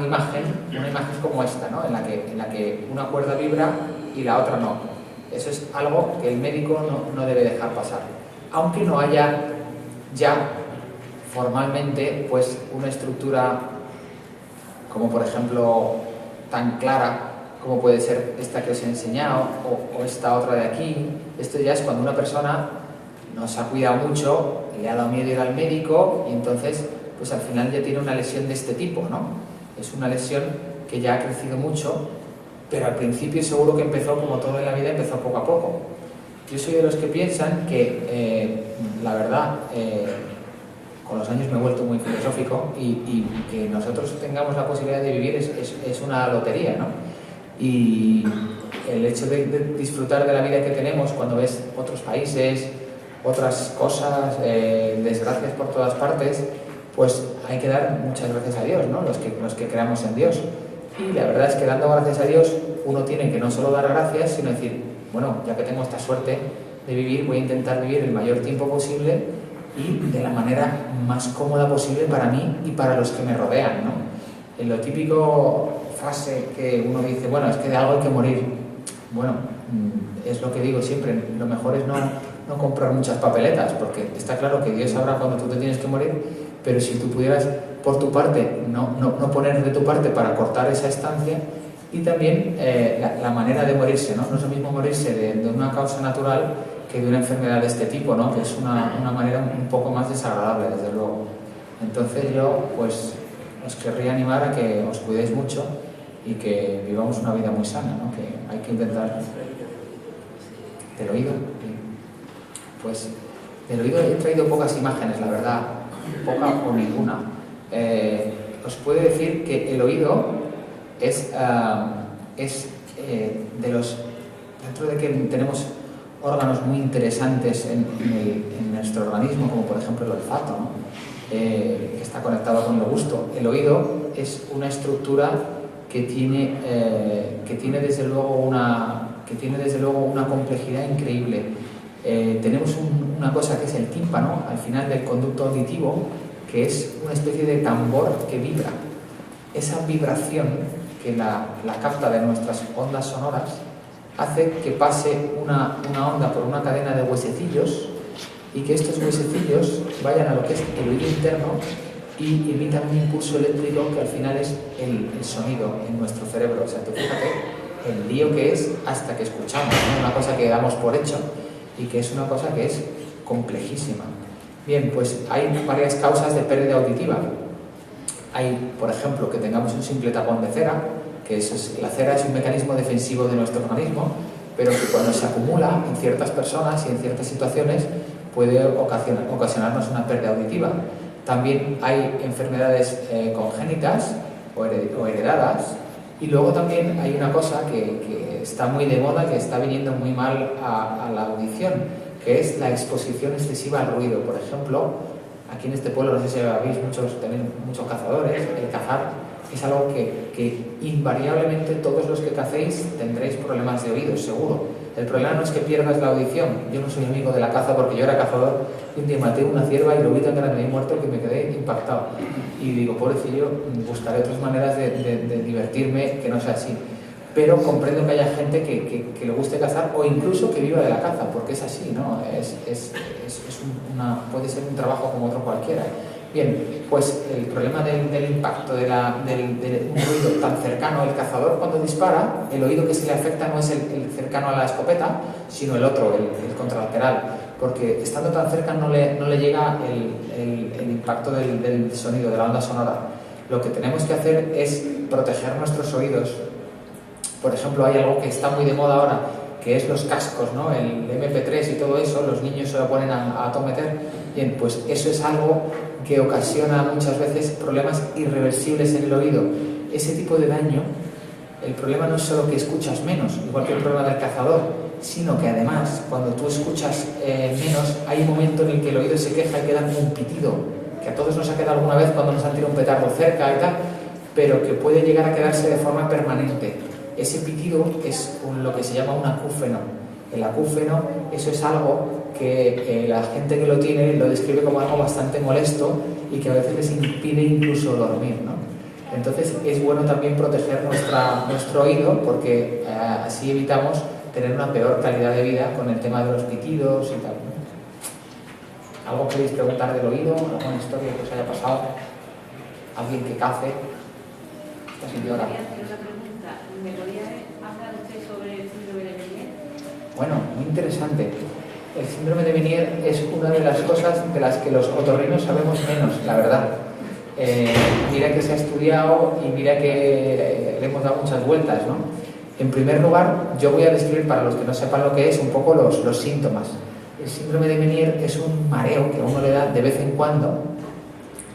imagen como esta, ¿no? en la que una cuerda vibra y la otra no. Eso es algo que el médico no debe dejar pasar, aunque no haya ya formalmente pues una estructura como por ejemplo tan clara como puede ser esta que os he enseñado o esta otra de aquí. Esto ya es cuando una persona no se ha cuidado mucho, le ha dado miedo ir al médico y entonces pues al final ya tiene una lesión de este tipo, ¿no? Es una lesión que ya ha crecido mucho, pero al principio seguro que empezó, como todo en la vida, empezó poco a poco. Yo soy de los que piensan que, la verdad, con los años me he vuelto muy filosófico y que nosotros tengamos la posibilidad de vivir es una lotería, ¿no? Y el hecho de disfrutar de la vida que tenemos cuando ves otros países, otras cosas, desgracias por todas partes, pues hay que dar muchas gracias a Dios, ¿no? Los que creamos en Dios. Y la verdad es que dando gracias a Dios uno tiene que no solo dar gracias, sino decir, bueno, ya que tengo esta suerte de vivir, voy a intentar vivir el mayor tiempo posible y de la manera más cómoda posible para mí y para los que me rodean, ¿no? En lo típico frase que uno dice, bueno, es que de algo hay que morir. Bueno, es lo que digo siempre, lo mejor es no comprar muchas papeletas, porque está claro que Dios sabrá cuándo tú te tienes que morir, pero si tú pudieras por tu parte no poner de tu parte para cortar esa estancia, y también la manera de morirse, ¿no? No es lo mismo morirse de una causa natural que de una enfermedad de este tipo, ¿no? Que es una manera un poco más desagradable, desde luego. Entonces yo, pues, os querría animar a que os cuidéis mucho y que vivamos una vida muy sana, ¿no? Que hay que intentar... ¿Del oído? Pues del oído he traído pocas imágenes, la verdad, poca o ninguna. Os puedo decir que el oído es de los... Dentro de que tenemos órganos muy interesantes en nuestro organismo, como por ejemplo el olfato, ¿no? Que está conectado con el gusto. El oído es una estructura que tiene desde luego una complejidad increíble. Tenemos una cosa que es el tímpano al final del conducto auditivo, que es una especie de tambor que vibra. Esa vibración que la capta de nuestras ondas sonoras hace que pase una onda por una cadena de huesecillos y que estos huesecillos vayan a lo que es el oído interno y emitan un impulso eléctrico que al final es el sonido en nuestro cerebro. O sea, tú fíjate el lío que es hasta que escuchamos, ¿no? Una cosa que damos por hecho y que es una cosa que es complejísima. Bien, pues hay varias causas de pérdida auditiva. Hay, por ejemplo, que tengamos un simple tapón de cera, que la cera es un mecanismo defensivo de nuestro organismo, pero que cuando se acumula en ciertas personas y en ciertas situaciones puede ocasionarnos una pérdida auditiva. También hay enfermedades congénitas o heredadas, y luego también hay una cosa que está muy de moda, que está viniendo muy mal a la audición, que es la exposición excesiva al ruido. Por ejemplo, aquí en este pueblo, no sé si habéis muchos cazadores, el cazar es algo que invariablemente todos los que cacéis tendréis problemas de oído, seguro. El problema no es que pierdas la audición. Yo no soy amigo de la caza porque yo era cazador y un día maté una cierva y lo vi tan grande y muerto que me quedé impactado. Y digo, pobrecillo, buscaré otras maneras de divertirme que no sea así. Pero comprendo que haya gente que le guste cazar o incluso que viva de la caza, porque es así, ¿no? Puede ser un trabajo como otro cualquiera. Bien, pues el problema del impacto de un ruido tan cercano, el cazador cuando dispara, el oído que se le afecta no es el cercano a la escopeta, sino el otro, el contralateral, porque estando tan cerca no le llega el impacto del sonido, de la onda sonora. Lo que tenemos que hacer es proteger nuestros oídos. Por ejemplo, hay algo que está muy de moda ahora, que es los cascos, ¿no? El MP3 y todo eso, los niños se lo ponen a tometer. Bien, pues eso es algo que ocasiona muchas veces problemas irreversibles en el oído. Ese tipo de daño, el problema no es solo que escuchas menos, igual que el problema del cazador, sino que además, cuando tú escuchas menos, hay un momento en el que el oído se queja y queda como un pitido, que a todos nos ha quedado alguna vez cuando nos han tirado un petardo cerca y tal, pero que puede llegar a quedarse de forma permanente. Ese pitido es lo que se llama un acúfeno. El acúfeno, eso es algo que la gente que lo tiene lo describe como algo bastante molesto y que a veces les impide incluso dormir, ¿no? Entonces es bueno también proteger nuestro oído, porque así evitamos tener una peor calidad de vida con el tema de los pitidos y tal, ¿no? ¿Algo queréis preguntar del oído? ¿Alguna historia que os haya pasado? ¿Alguien que cace? Esta señora. ¿Me podría hablar usted sobre el síndrome de Menier? Bueno, muy interesante. El síndrome de Menier es una de las cosas de las que los otorrinos sabemos menos, la verdad. Mira que se ha estudiado y mira que le hemos dado muchas vueltas, ¿no? En primer lugar, yo voy a describir, para los que no sepan lo que es, un poco los síntomas. El síndrome de Menier es un mareo que a uno le da de vez en cuando,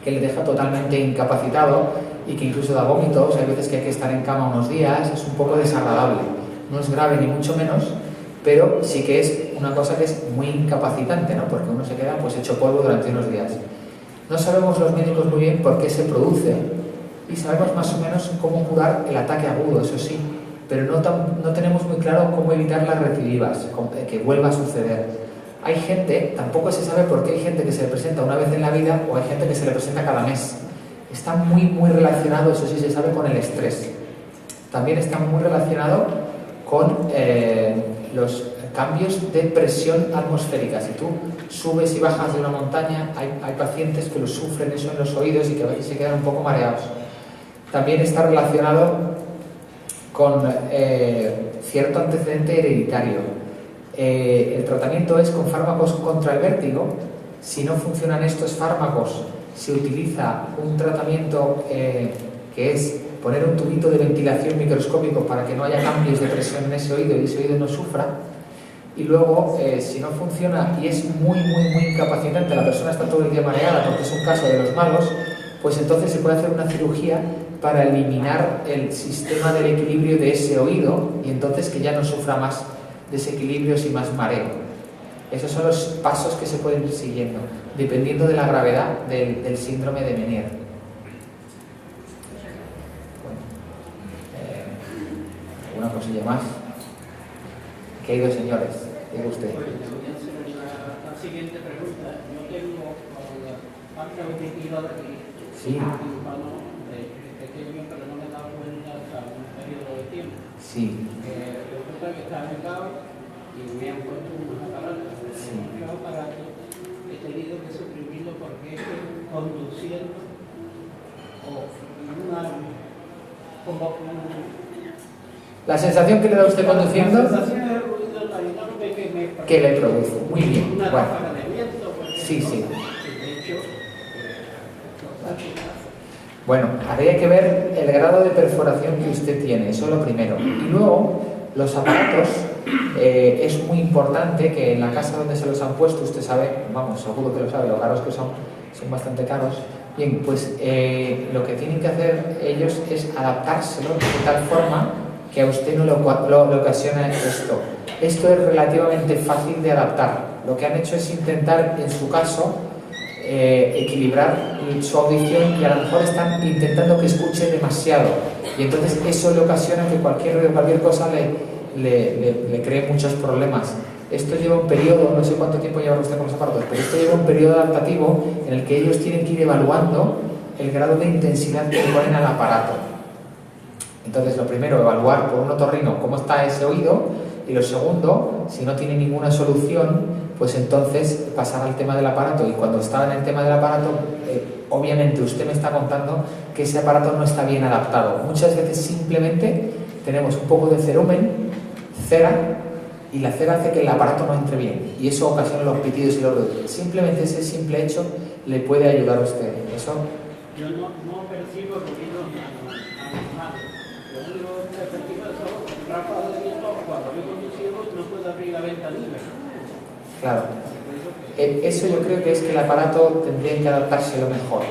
que le deja totalmente incapacitado y que incluso da vómitos. Hay veces que hay que estar en cama unos días. Es un poco desagradable. No es grave ni mucho menos, pero sí que es una cosa que es muy incapacitante, ¿no? Porque uno se queda pues hecho polvo durante unos días. No sabemos los médicos muy bien por qué se produce y sabemos más o menos cómo curar el ataque agudo, eso sí, pero no tenemos muy claro cómo evitar las recidivas, que vuelva a suceder. Hay gente, tampoco se sabe por qué hay gente que se le presenta una vez en la vida o hay gente que se le presenta cada mes. Está muy relacionado, eso sí se sabe, con el estrés. También está muy relacionado con los cambios de presión atmosférica. Si tú subes y bajas de una montaña, hay pacientes que lo sufren eso en los oídos y que a veces se quedan un poco mareados. También está relacionado con cierto antecedente hereditario. El tratamiento es con fármacos contra el vértigo. Si no funcionan estos fármacos, se utiliza un tratamiento que es poner un tubito de ventilación microscópico para que no haya cambios de presión en ese oído y ese oído no sufra. Y luego, si no funciona y es muy incapacitante, la persona está todo el día mareada porque es un caso de los malos, pues entonces se puede hacer una cirugía para eliminar el sistema del equilibrio de ese oído y entonces que ya no sufra más desequilibrios y más mareo. Esos son los pasos que se pueden ir siguiendo, dependiendo de la gravedad del síndrome de Meniere. Bueno, ¿alguna cosilla más? ¿Qué hay dos señores? Diga usted. La siguiente pregunta. Yo tengo marca 22 aquí. Sí. De pequeño, pero no me he dado cuenta hasta un periodo de tiempo. Sí. Resulta que está arreglado y me han puesto unos aparatos. Sí. Los aparatos he tenido que suprimirlo porque es que conduciendo o La sensación que le da usted conduciendo, la sensación de ruido enorme que me ¿qué le produce? Muy bien. una Bueno. ráfaga de viento, por Sí, ejemplo. sí. De hecho, Bueno, habría que ver el grado de perforación que usted tiene, eso es lo primero. Y luego, los aparatos, es muy importante que en la casa donde se los han puesto, usted sabe, vamos, seguro que lo sabe, lo caros que son bastante caros. Bien, pues lo que tienen que hacer ellos es adaptárselo de tal forma que a usted no le ocasiona esto. Esto es relativamente fácil de adaptar. Lo que han hecho es intentar, en su caso, equilibrar su audición y a lo mejor están intentando que escuche demasiado. Y entonces eso le ocasiona que cualquier cosa le cree muchos problemas. Esto lleva un periodo, no sé cuánto tiempo lleva usted con los aparatos, pero esto lleva un periodo adaptativo en el que ellos tienen que ir evaluando el grado de intensidad que le ponen al aparato. Entonces, lo primero, evaluar por un otorrino cómo está ese oído, y lo segundo, si no tiene ninguna solución, pues entonces pasar al tema del aparato. Y cuando está en el tema del aparato, obviamente usted me está contando que ese aparato no está bien adaptado. Muchas veces simplemente tenemos un poco de cerumen, cera, y la cera hace que el aparato no entre bien, y eso ocasiona los pitidos y los ruidos. Simplemente ese simple hecho le puede ayudar a usted. Eso. yo no percibo ruidos anormales. Lo único que percibo son ráfagas de viento cuando voy conduciendo no puedo abrir la ventanilla. Claro. Eso yo creo que es que el aparato tendría que adaptárselo mejor.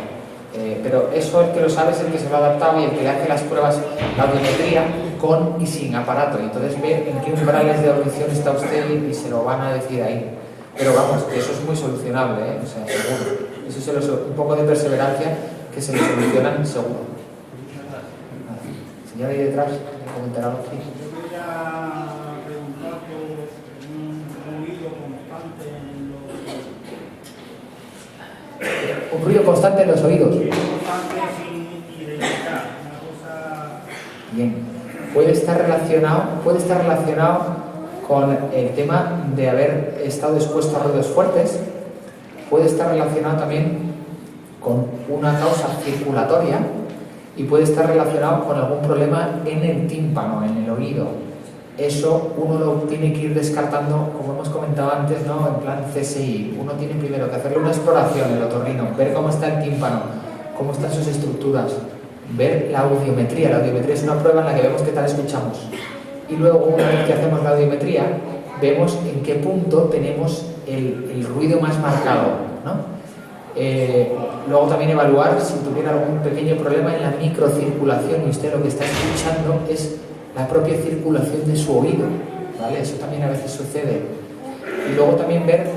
Pero eso el que lo sabe es el que se lo ha adaptado y el que le hace las pruebas, la audiometría con y sin aparato. Y entonces ve en qué umbrales de audición está usted y se lo van a decir ahí. Pero vamos, que eso es muy solucionable, o sea, seguro. Eso un poco de perseverancia que se lo solucionan seguro. Señora ahí detrás, comentará algo aquí. Yo quería preguntar por un ruido constante en los Un ruido constante en los oídos. constante sin identidad, una cosa. Bien. Puede estar relacionado con el tema de haber estado expuesto a ruidos fuertes. Puede estar relacionado también con una causa circulatoria y puede estar relacionado con algún problema en el tímpano, en el oído. Eso uno lo tiene que ir descartando, como hemos comentado antes, ¿no? En plan CSI. Uno tiene primero que hacerle una exploración, el otorrino, ver cómo está el tímpano, cómo están sus estructuras, ver la audiometría. La audiometría es una prueba en la que vemos qué tal escuchamos. Y luego, una vez que hacemos la audiometría, vemos en qué punto tenemos el ruido más marcado, ¿no? Luego también evaluar si tuviera algún pequeño problema en la microcirculación y usted lo que está escuchando es la propia circulación de su oído, ¿vale? Eso también a veces sucede. Y luego también ver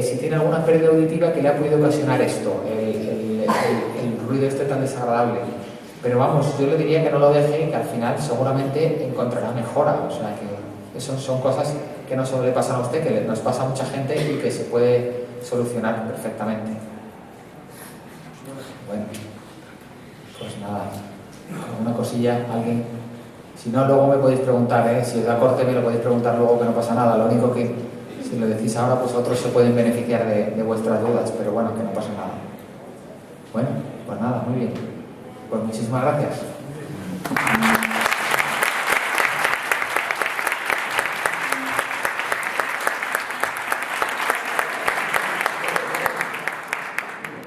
si tiene alguna pérdida auditiva que le ha podido ocasionar esto, el ruido este tan desagradable. Pero vamos, yo le diría que no lo deje, que al final seguramente encontrará mejora. O sea que eso son cosas que no solo le pasan a usted, que nos pasa a mucha gente y que se puede solucionar perfectamente. Bueno, pues nada, una cosilla, alguien. Si no, luego me podéis preguntar, si os da corte me lo podéis preguntar luego, que no pasa nada. Lo único que, si lo decís ahora, pues otros se pueden beneficiar de vuestras dudas, pero bueno, que no pasa nada. Bueno, pues nada, muy bien. Pues muchísimas gracias.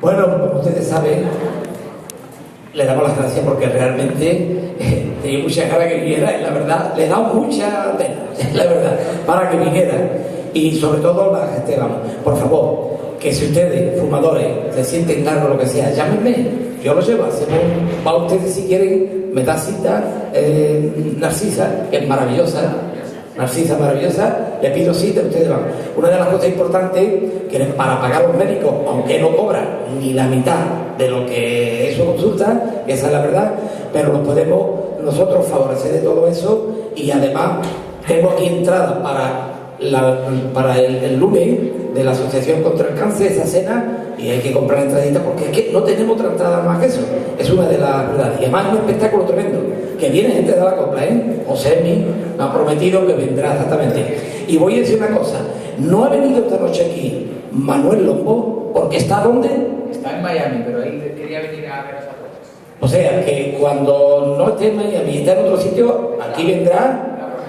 Bueno, como ustedes saben, le damos las gracias porque realmente tenía mucha ganas que viniera y la verdad, le he dado mucha pena, la verdad, para que viniera. Y sobre todo la gente, vamos, por favor, que si ustedes, fumadores, se sienten cargo o lo que sea, llámenme, yo lo llevo, hacemos, va ustedes si quieren, me da cita, Narcisa, que es maravillosa, Narcisa maravillosa, le pido cita, ustedes van. Una de las cosas importantes, que para pagar a los médicos, aunque no cobran ni la mitad de lo que eso consulta, esa es la verdad, pero nos podemos nosotros favorecer de todo eso, y además tengo aquí entrada para el lunes de la Asociación contra el Cáncer, esa cena, y hay que comprar entradita porque es que no tenemos otra entrada más que eso. Es una de las verdades. Y además es un espectáculo tremendo, que viene gente de la copla, Josemi me ha prometido que vendrá exactamente. Y voy a decir una cosa, no ha venido esta noche aquí Manuel Lombo, porque ¿está dónde? Está en Miami, pero ahí quería venir a veros a todos. O sea, que cuando no esté en Miami y esté en otro sitio, aquí vendrá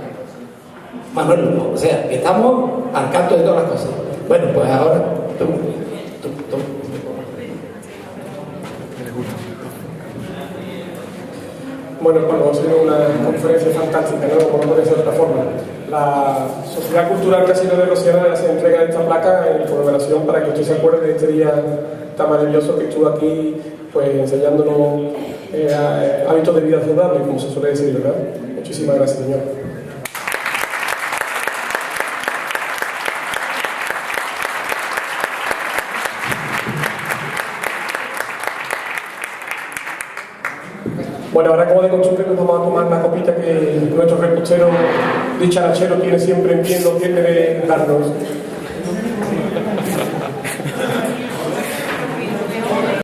Manuel Lombo. O sea, que estamos al canto de todas las cosas. Bueno, pues ahora tú. Bueno, ha sido una conferencia fantástica, ¿no? Como no puede ser de otra forma. La Sociedad Cultural Casino de Rosiana se entrega esta placa en conmemoración para que usted se acuerde de este día tan maravilloso que estuvo aquí, pues enseñándonos hábitos de vida saludables, como se suele decir, ¿verdad? Muchísimas gracias, señor. Bueno, ahora como de costumbre nos vamos a tomar una copita que nuestro repuchero dicharachero tiene siempre en pie, no tiene de darnos.